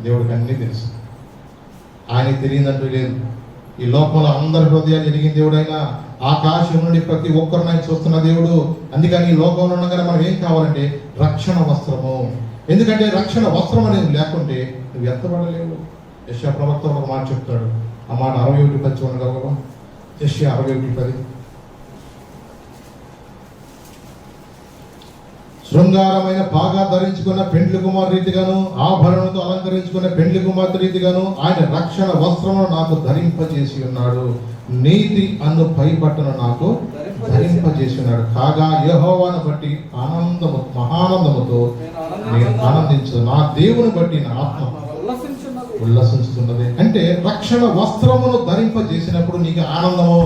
S4: దేవుడికి అన్నీ తెలుసు, ఆయనకి తెలియదంటూ లేదు. ఈ లోకంలో అందరి హృదయాలు ఎరిగిన దేవుడు ఆయన, ఆకాశం నుండి ప్రతి ఒక్కరిని ఆయన చూస్తున్న దేవుడు. అందుకని ఈ లోకంలో ఉండగానే మనం ఏం కావాలంటే రక్షణ వస్త్రము. ఎందుకంటే రక్షణ వస్త్రం అనేది లేకుంటే నువ్వు ఎత్తబడలేవు. యెషయా ప్రవక్త ఒక మాట చెప్తాడు, ఆ మాట 61:10 చూడగలవా? యెషయా 61:10. శృంగారమైన పాగా ధరించుకున్న పెండ్లి కుమార్ రీతిగాను, ఆభరణంతో అలంకరించుకున్న పెండ్లి కుమార్తె రీతిగాను ఆయన రక్షణ వస్త్రమును నాకు ధరింపజేసి ఉన్నాడు, నీతి అన్ను పైబట్టను నాకు ధరింపజేసి ఉన్నాడు. కాగా యెహోవాను బట్టి మహానందముతో నేను ఆనందించు, నా దేవుని బట్టి నా ఆత్మ ఉల్లసించుతున్నది. అంటే రక్షణ వస్త్రమును ధరింపజేసినప్పుడు నీకు ఆనందము,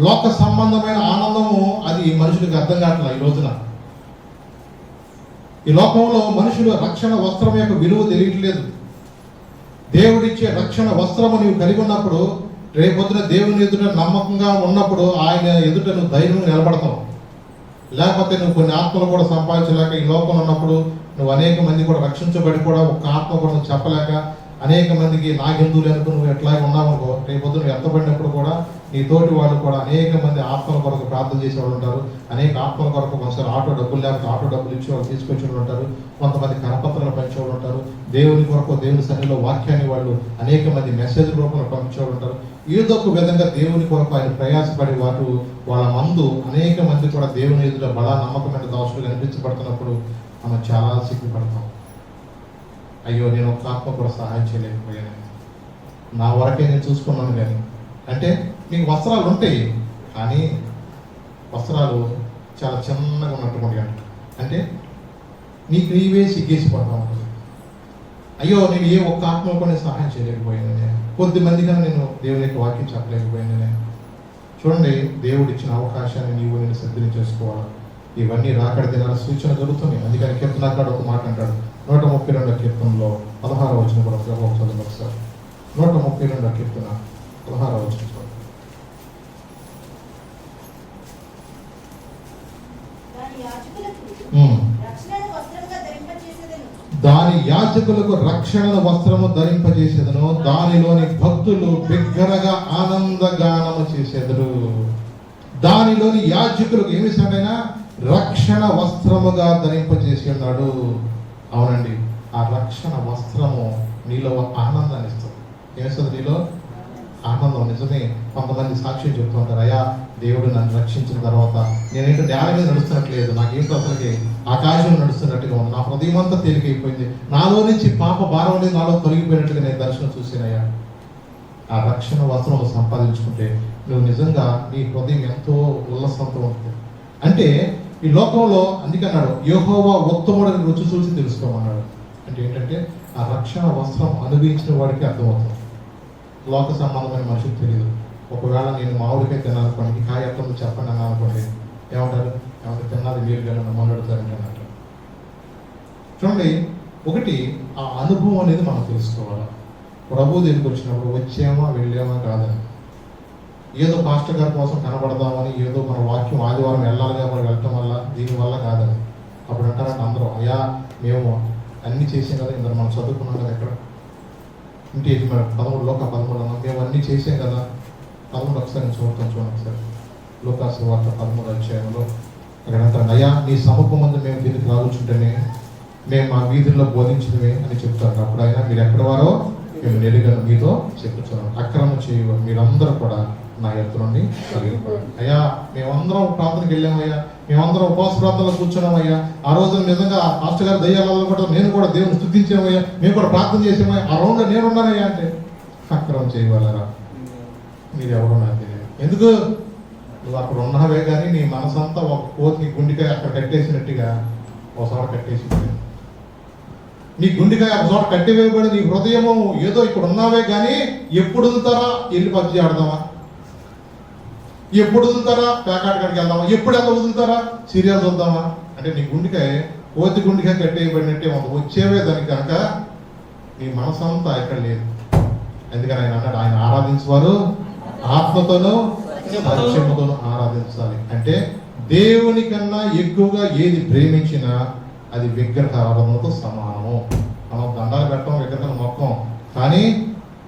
S4: లోక సంబంధమైన ఆనందము అది మనుషులకు అర్థం కావట్లేదు. ఈ రోజున ఈ లోకంలో మనుషులు రక్షణ వస్త్రం యొక్క విలువ తెలియట్లేదు. దేవుడిచ్చే రక్షణ వస్త్రము నీవు కలిగి ఉన్నప్పుడు, రేపొద్దున దేవుని ఎదుట నమ్మకంగా ఉన్నప్పుడు ఆయన ఎదుట నువ్వు ధైర్యంగా నిలబడతావు. లేకపోతే నువ్వు కొన్ని ఆత్మలు కూడా సంపాదించలేక ఈ లోకంలో ఉన్నప్పుడు నువ్వు అనేక మంది కూడా రక్షించబడి కూడా ఒక ఆత్మ కూడా నువ్వు చెప్పలేక అనేక మందికి నాకెందుకు లేనుకో నువ్వు ఎట్లాగే ఉన్నావనుకో, రేపొద్దు నువ్వు ఎత్తబడినప్పుడు కూడా నీ తోటి వాళ్ళు కూడా అనేక మంది ఆత్మల కొరకు ప్రార్థన చేసేవాళ్ళు ఉంటారు. అనేక ఆత్మల కొరకు ఒకసారి ఆటో డబ్బులు లేకపోతే ఆటో డబ్బులు ఇచ్చి వాళ్ళు తీసుకొచ్చి ఉంటారు. కొంతమంది కరపత్రాలు పంచేవాళ్ళు ఉంటారు. దేవుని కొరకు దేవుని సన్నిధిలో వాక్యాన్ని వాళ్ళు అనేక మంది మెసేజ్ రూపంలో పంపించేవాళ్ళు ఉంటారు. ఏదో ఒక విధంగా దేవుని కొరకు ఆయన ప్రయాసపడి వాళ్ళ మందు అనేక మంది కూడా దేవుని ఎదుట బలా నమ్మకమైన దాసులు కనిపించబడుతున్నప్పుడు మనం చాలా సిగ్గుపడతాం. అయ్యో నేను ఒక ఆత్మ కూడా సహాయం చేయలేకపోయాను, నా వరకే నేను చూసుకున్నాను. కానీ అంటే నీకు వస్త్రాలు ఉంటాయి, కానీ వస్త్రాలు చాలా చిన్నగా ఉన్నట్టుగా అంటే నీకు నీవే సిగ్గేసిపోతా ఉంటుంది. అయ్యో నేను ఏ ఒక్క ఆత్మ కూడా సహాయం చేయలేకపోయాను, కొద్ది మందిగా నేను దేవుని యొక్క వాక్యం చెప్పలేకపోయాను. చూడండి, దేవుడు ఇచ్చిన అవకాశాన్ని నేను సిద్ధం చేసుకోవాలి. ఇవన్నీ రాకడ దినాల సూచన జరుగుతున్నాయి. అందుకని కీర్తనకాడు ఒక మాట అంటాడు, 132వ కీర్తనలో 16వ వచనం కూడా చదువు ఒకసారి. 132వ కీర్తన 16వ వచనం. దాని యాజకులకు రక్షణ వస్త్రము ధరింపజేసేదను, దానిలోని భక్తులు బిగ్గరగా ఆనందగానము చేసేదరు. దానిలోని యాజకులకు ఏమి సమయనా రక్షణ వస్త్రముగా ధరింపజేసి ఉన్నాడు. అవునండి, ఆ రక్షణ వస్త్రము నీలో ఆనందాన్ని ఇస్తుంది. ఏమిస్తుంది నీలో ఆనందం. నిజమే, కొంతమంది సాక్ష్యం చెప్తుంటారు, అయ్యా దేవుడు నన్ను రక్షించిన తర్వాత నేనేంటో నేల మీద నడుస్తున్నట్లేదు, నాకేంటో అసలుకి ఆకాశం నడుస్తున్నట్టుగా ఉంది, నా హృదయం అంతా తేలికైపోయింది, నాలో నుంచి పాప భారం అనేది నాలో తొలగిపోయినట్టుగా నేను దర్శనం చూసానయ్యా. ఆ రక్షణ వస్త్రం సంపాదించుకుంటే నువ్వు నిజంగా నీ హృదయం ఎంతో ఉల్లాసంతో ఉంటుంది. అంటే ఈ లోకంలో అందుకన్నాడు, యెహోవా ఉత్తముడని రుచి చూసి తెలుసుకోమన్నాడు. అంటే ఏంటంటే ఆ రక్షణ వస్త్రం అనుభవించిన వాడికి అర్థమవుతుంది. లోక సంబంధమైన మనుషులకు తెలియదు. ఒకవేళ నేను మామిడికాయ తిన్నానుకోండి, కాయ ఎట్లా చెప్పండి అన్నా అనుకోండి, ఏమంటారు, ఏమంటే తిన్నది మీరు కానీ మొదలెడతారంటే అన్నట్టు. చూడండి, ఒకటి ఆ అనుభవం అనేది మనం తెలుసుకోవాలి. ప్రభు దగ్గరికి వచ్చినప్పుడు వచ్చామా వెళ్ళామా కాదని, ఏదో పాస్టర్ గారి కోసం కనబడదామని, ఏదో మన వాక్యం ఆదివారం వెళ్ళాలిగా మనం వెళ్ళటం వల్ల దీనివల్ల కాదని. అప్పుడు అంటారంటే అందరూ, అయ్యా మేము అన్నీ చేసాం కదా, ఇందులో మనం చదువుకున్నాం కదా, ఎక్కడ ఇంటి యజమాని 13 అన్నాం, మేము అన్నీ చేసాం కదా. 13 ఒకసారి చూడండి ఒకసారి, లూకాసు వార్త 13వ అధ్యాయంలో అక్కడ అంటారు, అయ్యా నీ సముఖం ముందు మేము దీనికి రాగుచుంటేనే మేము మా వీధుల్లో బోధించినవే అని చెప్తారు. అప్పుడు అయినా మీరు ఎక్కడ వారో మేము నెరుగను మీతో చెప్పుచున్నాం, అక్రమం చేయవు మీరందరూ కూడా నా ఎత్తు నుండి కలిగిపోయారు. అయ్యా మేమందరం ప్రార్థనకి వెళ్ళామయ్యా, మేమందరం ఉపవాస ప్రార్థనలో కూర్చున్నామయ్యా, ఆ రోజున నిజంగా మాస్టర్ గారు దయ్యాలలో కూడా నేను కూడా దేవుని స్తుతించామయ్యా, మేము కూడా ప్రార్థన చేసామయ్యా, ఆ రౌండ్లో నేనున్నానయ్యా అంటే అక్రమం చేయగలరా? మీరు ఎవరు నాకు తెలియదు. ఎందుకు? నువ్వు అక్కడ ఉన్నావే కానీ నీ మనసంతా ఒక కోతి గుండెకాయ అక్కడ కట్టేసినట్టుగా ఒకసారి కట్టేసి, నీ గుండెకాయ ఒక చోట కట్టివేయబడి నీ హృదయము ఏదో ఇక్కడ ఉన్నావే కానీ ఎప్పుడు వదులుతారా వెళ్ళి పబ్జి ఆడదామా, ఎప్పుడు వదులుతారా ప్యాకాట్ కాడికి వెళ్దామా, ఎప్పుడు ఎలా వదులుతారా సీరియల్ చూద్దామా అంటే నీ గుండెకాయ కోతి గుండెకాయ కట్టేయబడినట్టే ఉంది. వచ్చేవే దానికి కనుక నీ మనసంతా ఇక్కడ లేదు. ఎందుకని ఆయన అన్నాడు, ఆయన ఆరాధించేవారు ఆత్మతోనూ సత్యముతోనూ ఆరాధించాలి. అంటే దేవుని కన్నా ఎక్కువగా ఏది ప్రేమించినా అది విగ్రహ ఆరాధనతో సమానము. మనం దండాలు పెట్టడం, విగ్రహం మొక్కం, కానీ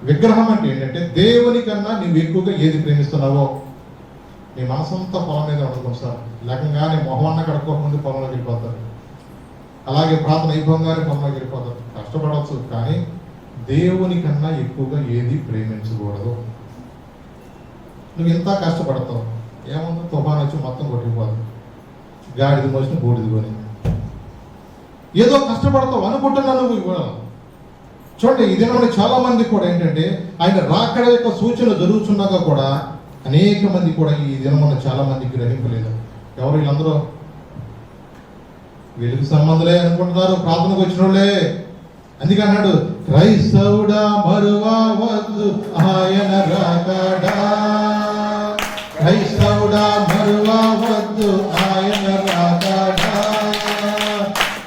S4: విగ్రహం అంటే ఏంటంటే దేవుని కన్నా నువ్వు ఎక్కువగా ఏది ప్రేమిస్తున్నావో. నీ మనసంతా పొలం మీద ఉండదు సార్, లేకంగానే మొహమన్న కడుక్కోకముందు పొలంలోకి వెళ్ళిపోతారు, అలాగే ప్రార్థన అయిపోగానే పొలంలోకి వెళ్ళిపోతారు. కష్టపడవచ్చు, కానీ దేవుని కన్నా ఎక్కువగా ఏది ప్రేమించకూడదు. నువ్వు ఎంత కష్టపడతావు, ఏముందో తుఫాన్ వచ్చి మొత్తం కొట్టిపోదు, గాడిది మోసిన బూడిది కొని ఏదో కష్టపడతావు అనుకుంటున్నా నువ్వు ఇవ్వడం. చూడండి, ఈ దినంలో చాలా మంది కూడా ఏంటంటే ఆయన రాకడ యొక్క సూచన జరుగుతున్నాక కూడా అనేక మంది కూడా ఈ దినమున చాలా మందికి గ్రహింపలేదు. ఎవరు వీళ్ళందరూ? వీళ్ళకి సంబంధలే అనుకుంటున్నారు, ప్రార్థనకు వచ్చిన వాళ్ళే. అందుకే అన్నాడు, క్రైస్తవుడా మరువవద్దు ఆయన రాకడా, క్రైస్తవుడా మరువవద్దు ఆయన రాకడా,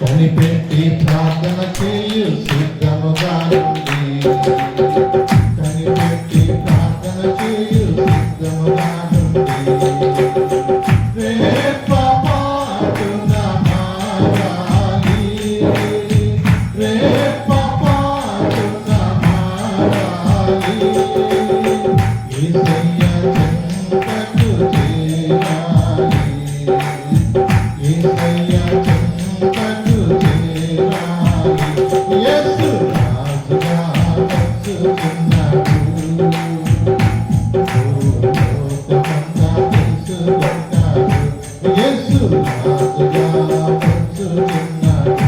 S4: కనిపెట్టి ప్రార్థన చేయు సిద్ధముగా ఉంది, కనిపెట్టి ప్రార్థన చేయు సిద్ధముగా నుండి రేపపాటున మారాలి రేపపాటున మారాలి యేసయ్య చెంతకు చేరాలి యేసయ్య చెంతకు చేరాలి యేసు రాజుగా వచ్చుచున్నాడు భూలోకమంతా తెలుసుకుంటాడు యేసు రాజుగా వచ్చుచున్నాడు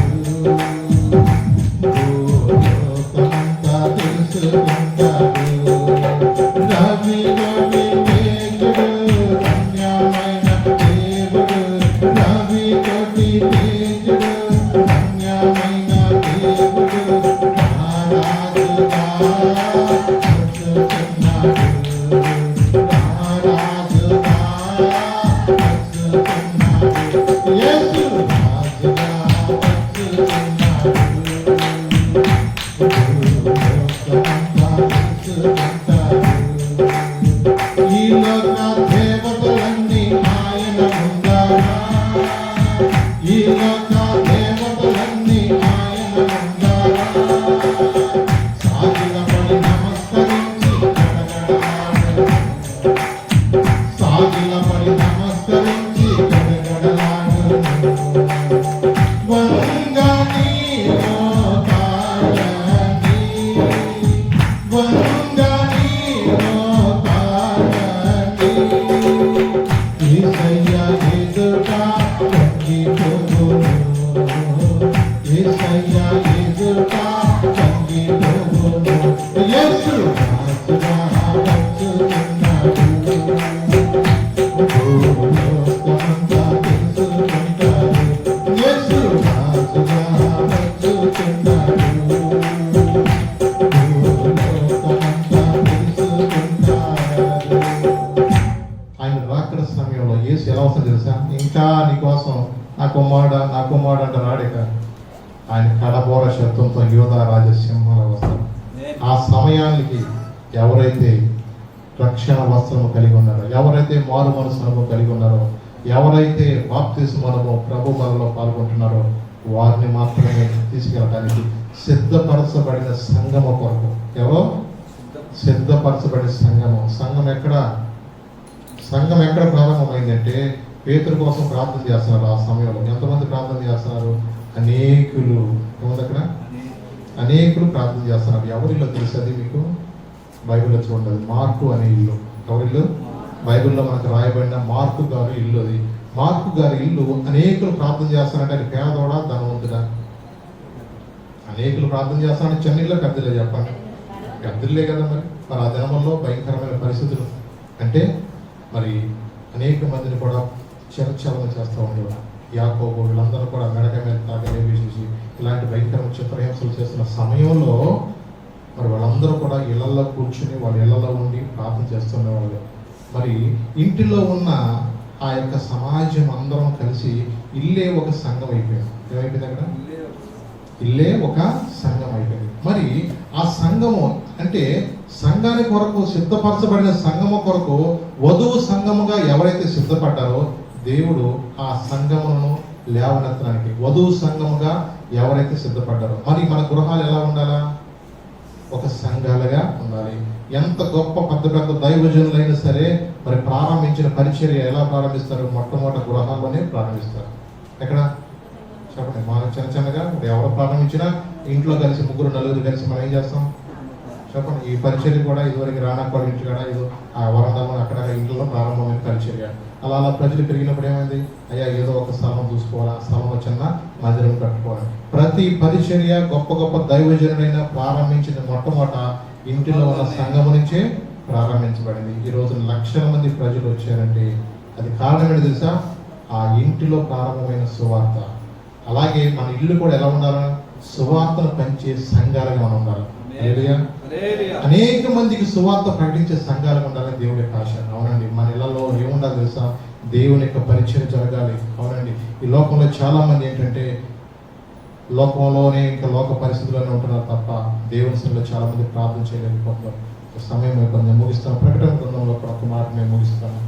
S4: భూలోకమంతా తెలుసుకుంటాడు రవి రవి మేఘుడు రమ్యమైన దేవుడు రవి రవి మేఘుడు రమ్యమైన దేవుడు రారాజుగా వచ్చుచున్నాడు రారాజుగా వచ్చుచున్నాడు యేసు రాజుగా వచ్చుచున్నాడు ఈ లోక దేవతలన్నీ ఆయన ముందారా ఈ లోక దేవతలన్నీ ఆయన ముందారా సాగిలపడి నమస్కరించి గడగడలాడు సాగిలపడి నమస్కరించి గడగడలాడు వంగని మోకాళ్ళని వంగని మోకాళ్ళని యేసయ్య ఎదుట వంగిపోవును యేసయ్య ఎదుట వంగిపోవును యేసు రాజుగా వచ్చుచున్నాడు భూలోకమంతా తెలుసుకుంటాడు యేసు రాజుగా వచ్చుచున్నాడు భూలోకమంతా తెలుసుకుంటాడు ఆయన రాకడ సమయంలో యేసు ఎలా వస్తుంది తెలుసా ఇంకా నీకోసం నా కుమారుడు అంటే రాడిక ఆయన కడబోర శబ్దంతో యోధా రాజసింహాలు వస్తారు ఆ సమయానికి ఎవరైతే రక్షణ వస్త్రము కలిగి ఉన్నారో ఎవరైతే మారు మనసును కలిగి ఉన్నారో ఎవరైతే బాప్తిస్మము ప్రభు బలలో పాల్గొంటున్నారో వారిని మాత్రమే తీసుకెళ్ళడానికి సిద్ధపరచబడిన సంఘము కొరకు ఎవరో సిద్ధపరచబడిన సంఘం ఎక్కడ ప్రారంభమైందంటే పేతురు కోసం ప్రార్థన చేస్తున్నారు. ఆ సమయంలో ఎంతమంది ప్రార్థన చేస్తున్నారు? అనేకులు ఏముంది అక్కడ? అనేకులు ప్రార్థన చేస్తున్నారు. ఎవరిలో తెలుస్తుంది మీకు? బైబిల్లో చూడండి, మార్కు అనే ఇల్లు. ఎవరిల్లు? బైబిల్లో మనకు రాయబడిన మార్కు గారి ఇల్లు. అది మార్కు గారి ఇల్లు. అనేకులు ప్రార్థన చేస్తారంటే అది పేదోడా ధనవంతుడా? అనేకులు ప్రార్థన చేస్తారంటే చెన్నైలో పెద్దలే చెప్పండి, పెద్దలే కదా. మరి ఆ దినంలో భయంకరమైన పరిస్థితులు అంటే మరి అనేక మందిని కూడా చిరచలన చేస్తూ ఉండేవారు. యాకోబు వీళ్ళందరూ కూడా మెడక మీద తాగలే వేసేసి ఇలాంటి భయంకరమైన చిత్రహింసలు చేస్తున్న సమయంలో మరి వాళ్ళందరూ కూడా ఇళ్లలో కూర్చుని వాళ్ళ ఇళ్లలో ఉండి ప్రార్థన చేస్తున్నవాళ్ళు. మరి ఇంటిలో ఉన్న ఆ యొక్క సమాజం అందరం కలిసి ఇల్లే ఒక సంఘం అయిపోయింది. ఏమైపోయింది అక్కడ? ఇల్లే ఒక సంఘం అయిపోయింది. మరి ఆ సంఘము అంటే సంఘాన్ని కొరకు సిద్ధపరచబడిన సంఘము కొరకు వధువు సంఘముగా ఎవరైతే సిద్ధపడ్డారో దేవుడు ఆ సంఘమును లేవనెత్తడానికి వధువు సంఘముగా ఎవరైతే సిద్ధపడ్డారో మరి మన గృహాలు ఎలా ఉండాలా? ఒక సంఘాలుగా ఉండాలి. ఎంత గొప్ప పెద్ద పెద్ద దైవజనులైనా సరే మరి ప్రారంభించిన పరిచర్య ఎలా ప్రారంభిస్తారు? మొట్టమొదటి గృహాల్లోనే ప్రారంభిస్తారు. ఎక్కడ చెప్పండి. మనం చిన్న చిన్నగా ఎవరు ప్రారంభించినా ఇంట్లో కలిసి ముగ్గురు నలుగురు కలిసి మనం ఏం చేస్తాం చెప్పండి. ఈ పరిచర్య కూడా ఇదివరకు రానక్కడ ఇంటి కూడా ఇది ఆ వరండాలో అక్కడ ఇంట్లో ప్రారంభమైన పరిచర్య. అలా ప్రజలు పెరిగినప్పుడు ఏమైంది? అయ్యా ఏదో ఒక స్థలం చూసుకోవాలా, స్థలంలో చిన్న మందిరం కట్టుకోవాలి. ప్రతి పరిచర్య గొప్ప గొప్ప దైవజనుడైన ప్రారంభించిన మొట్టమొదట ఇంటిలో ఉన్న సంఘము నుంచే ప్రారంభించబడింది. ఈరోజు లక్షల మంది ప్రజలు వచ్చారంటే అది కారణం ఏంటి తెలుసా? ఆ ఇంటిలో ప్రారంభమైన సువార్త. అలాగే మన ఇల్లు కూడా ఎలా ఉండాలా? సువార్తను పంచే సంఘాలుగా మనం ఉండాలి. అనేక మందికి సువార్త ప్రకటించే సంఘాలుగా ఉండాలని దేవుడి యొక్క ఆశ. అవునండి. మన ఇళ్లలో ఏముండాలి తెలుసా? దేవుని యొక్క పరిచయం జరగాలి. అవునండి. ఈ లోకంలో చాలా మంది ఏంటంటే లోకంలోనే ఇంకా లోక పరిస్థితుల్లోనే ఉంటున్నారు తప్ప దేవుని సన్నిధిలో చాలా మంది ప్రార్థన చేయలేకపోతున్నారు. సమయం అయిపోయింది, ముగిస్తాను. ప్రకటన గ్రంథంలో కూడా ఒక మాట నేను ముగిస్తాను.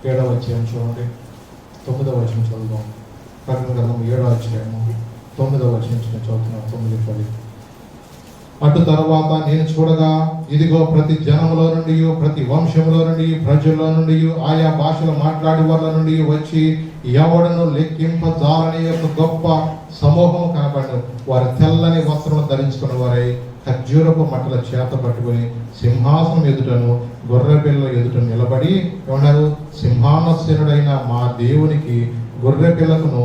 S4: 7వ అధ్యాయం చూడండి, 9వ వచనం చదువుదాం. ప్రకటన గ్రంథం 7వ అధ్యాయం 9వ వచనం చదువుతున్నాను, 9-10. అటు తర్వాత నేను చూడగా, ఇదిగో ప్రతి జనములో నుండి, ప్రతి వంశములో నుండి, ప్రజల్లో నుండి, ఆయా భాషలు మాట్లాడే వాళ్ళ నుండి వచ్చి ఎవడను లెక్కింపజాలని యొక్క గొప్ప సమూహం కనపడను. వారు తెల్లని వస్త్రం ధరించుకున్న వారై ఖర్జూరపు మట్టల చేత పట్టుకుని సింహాసనం ఎదుటను గొర్రెపిల్ల ఎదుటను నిలబడి ఉన్నారు. సింహాసనుడైన మా దేవునికి గొర్రెపిల్లకును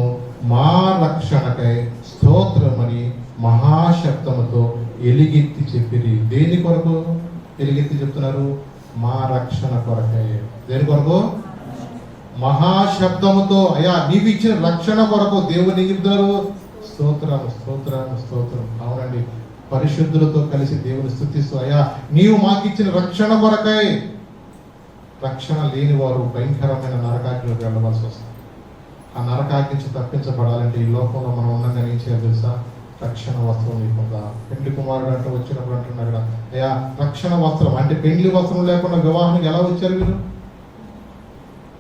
S4: మా రక్షణకై స్తోత్రమని మహాశబ్దముతో ఎలిగెత్తి చెప్పిరి. దేని కొరకు ఎలిగెత్తి చెప్తున్నారు? మా రక్షణ కొరకై. దేని కొరకు? మహాశబ్దముతో. అయ్యా నీవు ఇచ్చిన రక్షణ కొరకు దేవుని చెప్తున్నారు. స్తోత్రం, స్తోత్రం, స్తోత్రం. అవునండి, పరిశుద్ధులతో కలిసి దేవుని స్తుతిస్తూ, అయ్యా నీవు మాకు ఇచ్చిన రక్షణ కొరకై. రక్షణ లేని వారు భయంకరమైన నరకాగ్నిలోకి వెళ్ళవలసి వస్తుంది. ఆ నరకాగ్ని నుంచి తప్పించబడాలంటే ఈ లోకంలో మనం ఉన్నాగా ఏం చేయాలి తెలుసా? రక్షణ వస్త్రం లేకుండా. పెండ్లి కుమారుడు అంటే వచ్చినప్పుడు అంటున్నాడు కదా, అయ్యా రక్షణ వస్త్రం అంటే పెండ్లి వస్త్రం లేకుండా వివాహానికి ఎలా వచ్చారు మీరు?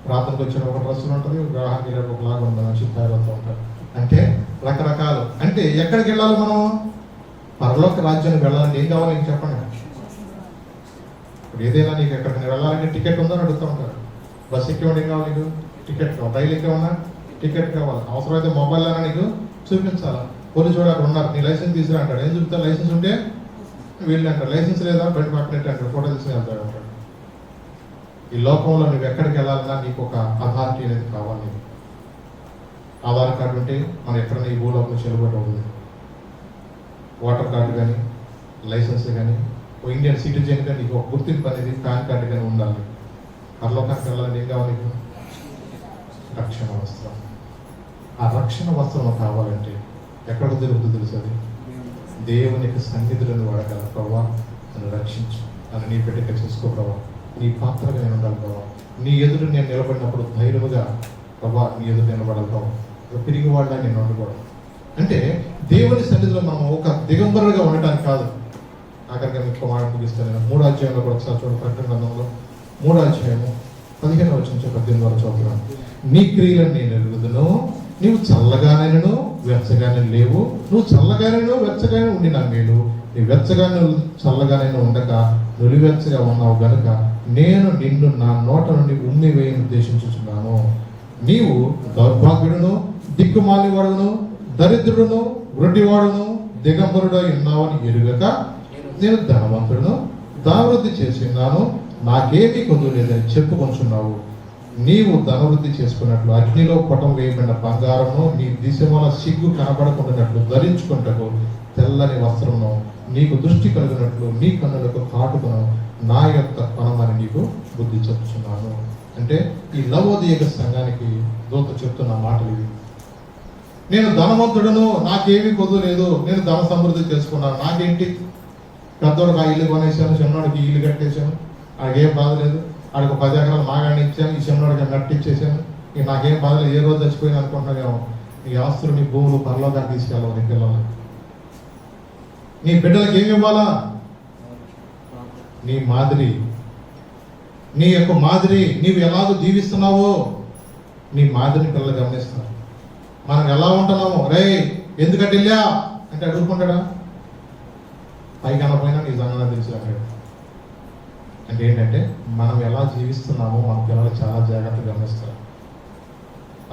S4: ప్రార్థనకు వచ్చిన ఒక డ్రెస్సులు ఉంటుంది, వివాహానికి ఒకలాగా ఉంటుంది, మంచి తయారవుతూ ఉంటారు. అంటే రకరకాలు. అంటే ఎక్కడికి వెళ్ళాలి మనం? పరలోక రాజ్యానికి వెళ్ళాలంటే ఏం కావాలి నీకు చెప్పండి. ఇప్పుడు ఏదైనా నీకు ఎక్కడికి వెళ్ళాలంటే టికెట్ ఉందని అడుగుతూ ఉంటారు. బస్ ఎక్కేవాడు ఏం కావాలి నీకు? టికెట్ కావాలి. రైలు ఎక్కేవన్నా టికెట్ కావాలి. అవసరమైతే మొబైల్ అయినా నీకు చూపించాలా? పోలీసు వాడు అక్కడ ఉన్నారు, నీ లైసెన్స్ తీసుకురా అంటాడు. ఏం చూపుతారు? లైసెన్స్ ఉంటే వీళ్ళు అంటారు, లైసెన్స్ లేదా బయట పక్కనట్టు అంటారు, ఫోటో తీసుకుని వెళ్తాడు అంటాడు. ఈ లోకంలో నువ్వు ఎక్కడికి వెళ్ళాలన్నా నీకు ఒక అథారిటీ అనేది కావాలి. ఆధార్ కార్డు ఉంటే మనం ఎక్కడైనా ఈ భూలోకం చెల్లుబాటు అవుతుంది. ఓటర్ కార్డు కానీ, లైసెన్స్ కానీ, ఓ ఇండియన్ సిటిజన్గా నీకు ఒక గుర్తింపు అనేది పాన్ కార్డు కానీ ఉండాలి. పరలోకానికి వెళ్ళాలంటే ఏం కావాలి నీకు? రక్షణ వస్త్రం. ఆ రక్షణ వస్త్రం కావాలంటే ఎక్కడ దొరుకుతుంది తెలుసు? అది దేవునికి సన్నిధులను వాడగల. ప్రభావ నన్ను రక్షించు, నన్ను నీ బిడ్డగా చేసుకో ప్రభావ, నీ పాత్రగా నేను ఉండాలి ప్రభావ, నీ ఎదురు నేను నిలబడినప్పుడు ధైర్యముగా ప్రభావ నీ ఎదురు నిలబడాలి ప్రభావ, తిరిగి వాళ్ళ నేను ఉండకూడదు. అంటే దేవుని సన్నిధిలో మనం ఒక దిగంబరుగా ఉండటానికి కాదు. ఆఖరిగా మీకు మాట ముగిస్తాను. 3వ అధ్యాయంలో కూడా ఒకసారి చూడండి. ప్రకటన గ్రంథంలో 3వ అధ్యాయము 15వ వచనం నుంచి 18 వరకు చదువుతున్నాను. నీ క్రియలను నేను ఎరుగుదును, నీవు చల్లగానైనను వెచ్చగానే లేవు. నువ్వు చల్లగానైనా వెచ్చగానే ఉండి నా మేలు. నీ వెచ్చగానే చల్లగానైనా ఉండక నులివెచ్చగా ఉన్నావు గనుక నేను నిన్ను నా నోట నుండి ఉమ్మి వేయని ఉద్దేశించుచున్నాను. నీవు దౌర్భాగ్యుడును, దిక్కుమాలివాడును, దరిద్రుడును, వృద్ధివాడును, దిగంబరుడై ఉన్నావని ఎరుగక నేను ధనవంతుడును, ధనవృద్ధి చేసి ఉన్నాను, నాకేమీ కొద్దు లేదని చెప్పుకొంచున్నావు. నీవు ధనవృద్ధి చేసుకున్నట్లు అగ్నిలో పొటం వేయబడిన బంగారమును, నీ దిశమల సిగ్గు కనబడకుండానట్లు ధరించుకుంటకు తెల్లని వస్త్రమును, నీకు దృష్టి కలిగినట్లు నీ కన్నులకు కాటుకును నా యొక్క కొనమని నీకు బుద్ధి చెప్తున్నాను. అంటే ఈ లవోదిక సంఘానికి దూత చెప్తున్న మాటలు ఇవి. నేను ధనవంతుడును, నాకేమీ కొద్దు లేదు, నేను ధన సమృద్ధి చేసుకున్నాను, నాకేంటి? పెద్దోడికి ఆ ఇల్లు కొనేసాను, చిన్నోడికి ఇల్లు కట్టేశాను, నాకేం బాధ లేదు. ఆడికి 10 ఎకరాలు మాగాన్ని ఇచ్చాను, ఈ చిన్నోడికి నట్టు ఇచ్చేసాను, ఇక నాకేం బాధ లేదు. ఏ రోజు చచ్చిపోయింది అనుకుంటున్నామేమో. నీ ఆస్తులు, నీ భూములు పరలోకానికి తీసుకెళ్ళవు. నీ పిల్లలు, నీ బిడ్డలకు ఏమి ఇవ్వాలా? నీ మాదిరి, నీ యొక్క మాదిరి, నీవు ఎలాగో జీవిస్తున్నావో నీ మాదిరిని పిల్లలు గమనిస్తున్నారు. మనం ఎలా ఉంటున్నాము, రే ఎందుకంటే వెళ్ళా అంటే అడుగుకుంటాడా? పైకి అనపోయినా నీ సంగతి తెలుసు అంటాడు. అంటే ఏంటంటే మనం ఎలా జీవిస్తున్నామో మన పిల్లలు చాలా జాగ్రత్తగా గమనిస్తారు.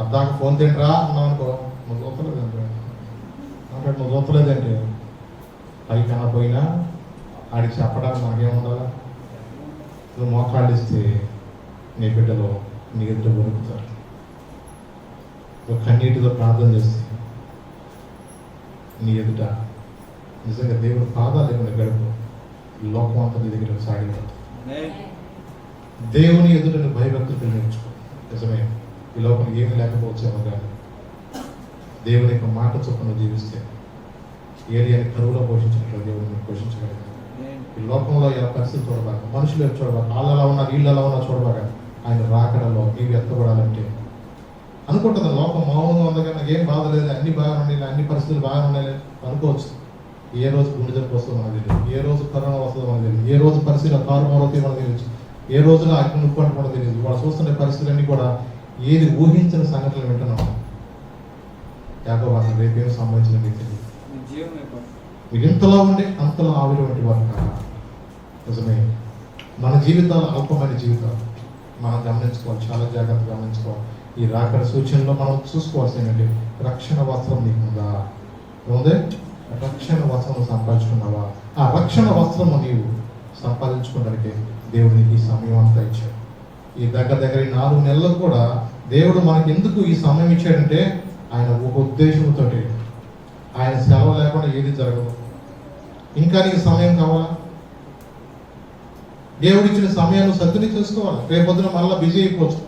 S4: అద్దాక ఫోన్ తింటరా అన్నావు అనుకో, నువ్వు చూస్తలేదు అంటే నువ్వు చూస్తలేదంటే పైకి అనపోయినా ఆడికి చెప్పడానికి మనకేముండాలా? నువ్వు మోకాళ్ళు ఇస్తే నీ బిడ్డలు నీ ఎదుట దొరుకుతారు. నువ్వు కన్నీటితో ప్రార్థన చేస్తే నీ ఎదుట నిజంగా దేవుడు పాదాలు ఏమైనా గడుపు లోకం అంతా నీ దగ్గర సాగిపోతుంది. దేవుని ఎదుట నువ్వు భయభక్తులు నేర్చుకో. నిజమే, ఈ లోపల ఏమి లేకపోవచ్చేమో కానీ దేవుని యొక్క మాట చొప్పున జీవిస్తే ఏరియాని కరువులో పోషించినట్లు దేవుడిని పోషించగలిగారు. ఈ లోకంలో ఎలా పరిస్థితి చూడబాక, మనుషులు ఎప్పుడు చూడబాక, వాళ్ళు ఎలా ఉన్నారు, వీళ్ళు ఎలా ఉన్నా చూడబాక, ఆయన రాకడలో నీవు ఎత్తబడాలంటే అనుకుంటుంది లోకం మౌనంగా ఉందగా నాకు ఏం బాధ లేదు, అన్ని బాగా ఉండాలి, అన్ని పరిస్థితులు బాగా ఉండాలి అనుకోవచ్చు. ఏ రోజు గుండె జబ్బు వస్తుందో మనకు తెలియదు, ఏ రోజు కరోనా వస్తుందో మనకు తెలియదు, ఏ రోజు పరిస్థితులు కారుమూలవుతాయి మనకు తెలియదు, ఏ రోజున అగ్ని ఉప్పు అంటే కూడా తెలియదు. వాళ్ళు చూస్తున్న పరిస్థితులన్నీ కూడా ఏది ఊహించిన సంఘటనలు వింటున్నాం. యాకోబు అసలు రేపేం సంబంధించిన మీకు తెలియదు, మీకు ఇంతలో ఉండి అంతలో ఆవిరి వారు కాదు. నిజమే, మన జీవితాలు అల్పమైన జీవితాలు మనం గమనించుకోవాలి, చాలా జాగ్రత్తగా గమనించుకోవాలి. ఈ రాకడ సూచనలో మనం చూసుకోవాల్సిందండి, రక్షణ వస్త్రం నీకుందా? ఏముంది? రక్షణ వస్త్రం సంపాదించుకున్నావా? ఆ రక్షణ వస్త్రము నీవు సంపాదించుకోవడానికి దేవుడు నీకు ఈ సమయం అంతా ఇచ్చాడు. ఈ దగ్గర 4 నెలలు కూడా దేవుడు మనకి ఎందుకు ఈ సమయం ఇచ్చాడంటే ఆయన ఒక ఉద్దేశంతో. ఆయన సెలవు లేకుండా ఏది జరగదు. ఇంకా నీకు సమయం కావాలా? దేవుడు ఇచ్చిన సమయాన్ని సద్వినియోగం చేసుకోవాలి. రేపొద్దున మళ్ళీ బిజీ అయిపోవచ్చు.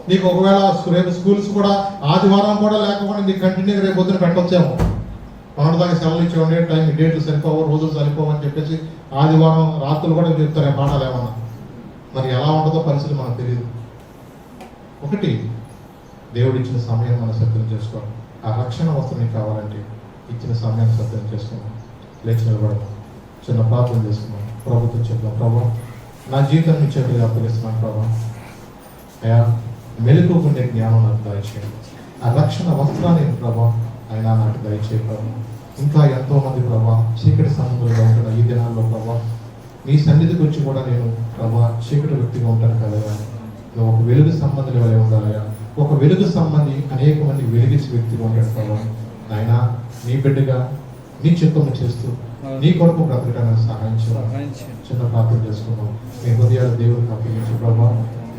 S4: నీకు ఒకవేళ రేపు స్కూల్స్ కూడా ఆదివారం కూడా లేకపోతే నీకు కంటిన్యూగా రేపొద్దున పెట్టొచ్చాము. మనకు దానికి సెలవులు ఇచ్చేవాడి టైం డేట్లు సరిపోవు, రోజులు సరిపోవు అని చెప్పేసి ఆదివారం రాత్రులు కూడా చెప్తారు పాఠాలు ఏమన్నా. మరి ఎలా ఉంటుందో పరిస్థితి మనకు తెలియదు. ఒకటి, దేవుడు ఇచ్చిన సమయం మనం సద్వినియోగం చేసుకోవాలి. ఆ రక్షణ వస్త్రం నీకు కావాలంటే ఇచ్చిన సమయాన్ని సద్వినియోగం చేసుకున్నాం. లేచి నిలబడతాం, చిన్న ప్రార్థన చేసుకున్నాం. ప్రభుత్వం చెప్తాం, ప్రభా నా జీవితం మీ చేతులు అప్పగిస్తున్నాను ప్రభా. అయ్యా మెలుగుకుండే జ్ఞానం నాకు దయచేయండి. ఆ రక్షణ వస్త్రాన్ని ప్రభా అయినా నాకు దయచేయ ప్రభా. ఇంకా ఎంతో మంది ప్రభా చీకటి సముద్రంలో ఉంటున్న ఈ దినాల్లో ప్రభా నీ సన్నిధికి వచ్చి కూడా నేను ప్రభా చీకటి వ్యక్తిగా ఉంటాను కదా. నువ్వు ఒక వెలుగు సంబంధి వలె ఉండాలయ్యా. ఒక వెలుగు సంబంధి అనేక మంది వెలిగించే వ్యక్తిగా ఉంటాడు ప్రభా. ఆయన నీ బిడ్డగా నీ చిత్తము చేస్తూ నీ కొరకు బ్రతకడానికి సహాయం చేయాలి. చిన్న ప్రార్థన చేసుకున్నాం. మీ హృదయాలు దేవుడికి అప్పగించు ప్రభా.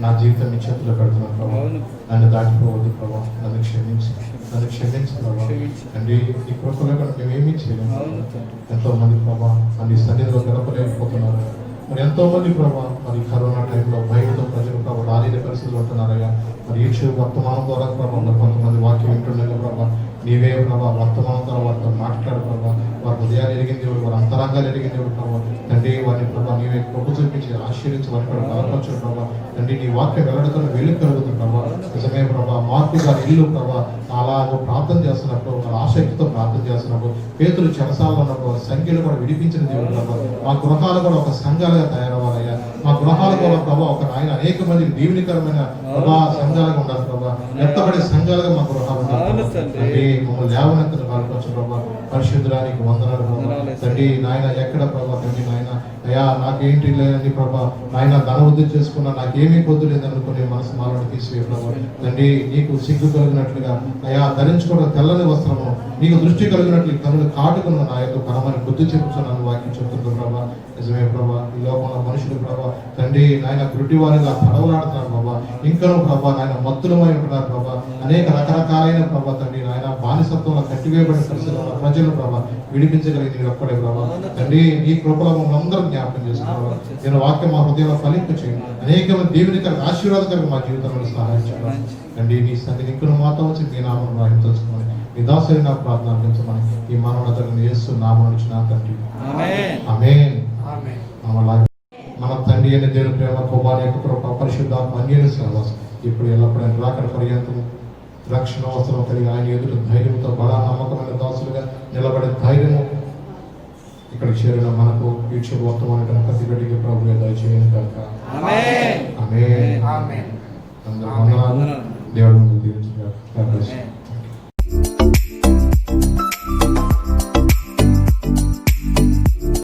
S4: నా జీవితం నీ చేతిలో పెడుతున్నాను ప్రభా. నన్ను దాటిపోవద్దు ప్రభా. నన్ను క్షమించు ప్రభా. అండి ఈ కృపలో కూడా మేమేమీ చేయలేము. ఎంతో మంది ప్రభా మరి సన్నిధిలో గడపలేకపోతున్నారు. మరి ఎంతో మంది ప్రభా మరి కరోనా టైంలో భయంతో ప్రజలు ప్రభా రాలేని పరిస్థితులు ఉంటున్నారయ్యా. మరి యూట్యూబ్ వర్తమానం ద్వారా ప్రభా కొంతమంది వాక్యం వింటున్నారు ప్రభా. నీవే ప్రభా వర్తమానం ద్వారా వారితో మాట్లాడు ప్రభా. వారి హృదయాలు ఎరిగింది, వారి అంతరంగాలు ఎరిగింది ప్రభా. తండ్రి వారిని ప్రభా నీవే కృప చూపించి ఆశీర్వించి వారి కూడా బలపరచు ప్రభా. తండ్రి నీ వాక్యం వెళ్ళడంతో వెలుగు కలుగుతుంది ప్రభా. నిజమే ప్రభా. మార్పు గారి ఇల్లు ప్రభా అలా ప్రార్థన చేస్తున్నప్పుడు వాళ్ళ ఆసక్తితో ప్రార్థన చేస్తున్నప్పుడు పేతులు చెరసాలలో ఉన్నప్పుడు సంఖ్యలు కూడా విడిపించిన దేవుడు ప్రభా. మా గృహాలు కూడా ఒక సంఘాలుగా తయారవ్వాలయ్యా. మా గృహాలు కూడా ప్రభా ఒక ఆయన అనేక మందికి దీవెనికరమైన ప్రభా సంఘాలుగా ఉండాలి ప్రభా. ఎత్తబడే సంఘాలుగా మా గృహాలు ఉండాలి. మమ్మల్ని లేవనెత్తను బలపరచు ప్రభా. పరిశుద్ధుడానికి వందనాలు ప్రభా. తండ్రి నాయన ఎక్కడ ప్రభా తండ్రి నాయన అయ్యా నాకేంటి లేదండి ప్రభా నాయన ధన వృద్ధి చేసుకున్నా నాకేమీ పొద్దు లేదనుకునే మనసు మాలను తీసివే ప్రభా. తండ్రి నీకు సిగ్గు కలిగినట్లుగా అయ్యా ధరించుకోవడం తెల్లని వస్త్రము నీకు దృష్టి కలిగినట్లు కనులు కాటుకున్న నా యొక్క పరమని బుద్ధి చెప్పుతున్నాను వాక్యం చెప్తుంది ప్రభా. నిజమే ప్రభా. ఈ లోకంలో మనుషులు ప్రభా తండ్రి నాయన గుడ్డి వారిగా తడవలాడుతున్నారు ప్రభా. ఇంకనూ ప్రభా నాయన మత్తులమై ఉంటున్నారు ప్రభా. అనేక రకరకాలైన ప్రభా తండ్రి నాయన బానిసత్వంలో కట్టివేయబడిన పరిస్థితుల్లో ప్రజలు ప్రభా విడిపించగలిగి నేను ఒక్కడే ప్రభా. తండ్రి నీ కృపలో మమ్మల్ని అందరూ జ్ఞాపకం చేసుకున్నావా. నేను వాక్యం మా హృదయంలో ఫలింపు చేయండి. అనేక మంది దేవునికర ఆశీర్వాదకరంగా మా జీవితంలో సహాయం చేయాలి. తండ్రి నీ సంగతి ఇంకను మాతో వచ్చి నీ నామం రాయించుకోమని నీ దాసుని నాకు ప్రార్థన అర్పించమని ఈ మానవులందరినీ యేసు నామం నుంచి నా తండ్రి ఆమేన్. మన తండ్రి అయిన దేవుని ప్రేమ కుమారుని యొక్క కృప పరిశుద్ధాత్మ అన్యోన్య సహవాసం ఇప్పుడు ఎల్లప్పుడూ రాకడ పర్యంతం రక్షణ అవసరం కలిగి ఆయన ఎదురు ధైర్యంతో బలా నమ్మకమైన దాసులుగా నిలబడే ధైర్యము ఇక్కడ చేరిన మనకు యూట్యూబ్ వర్తమానం ప్రతి బిడ్డకి ప్రభువే దయచేయను కాక. ఆమేన్. అందరూ వందనాలు. దేవుడు దీవించుగాక.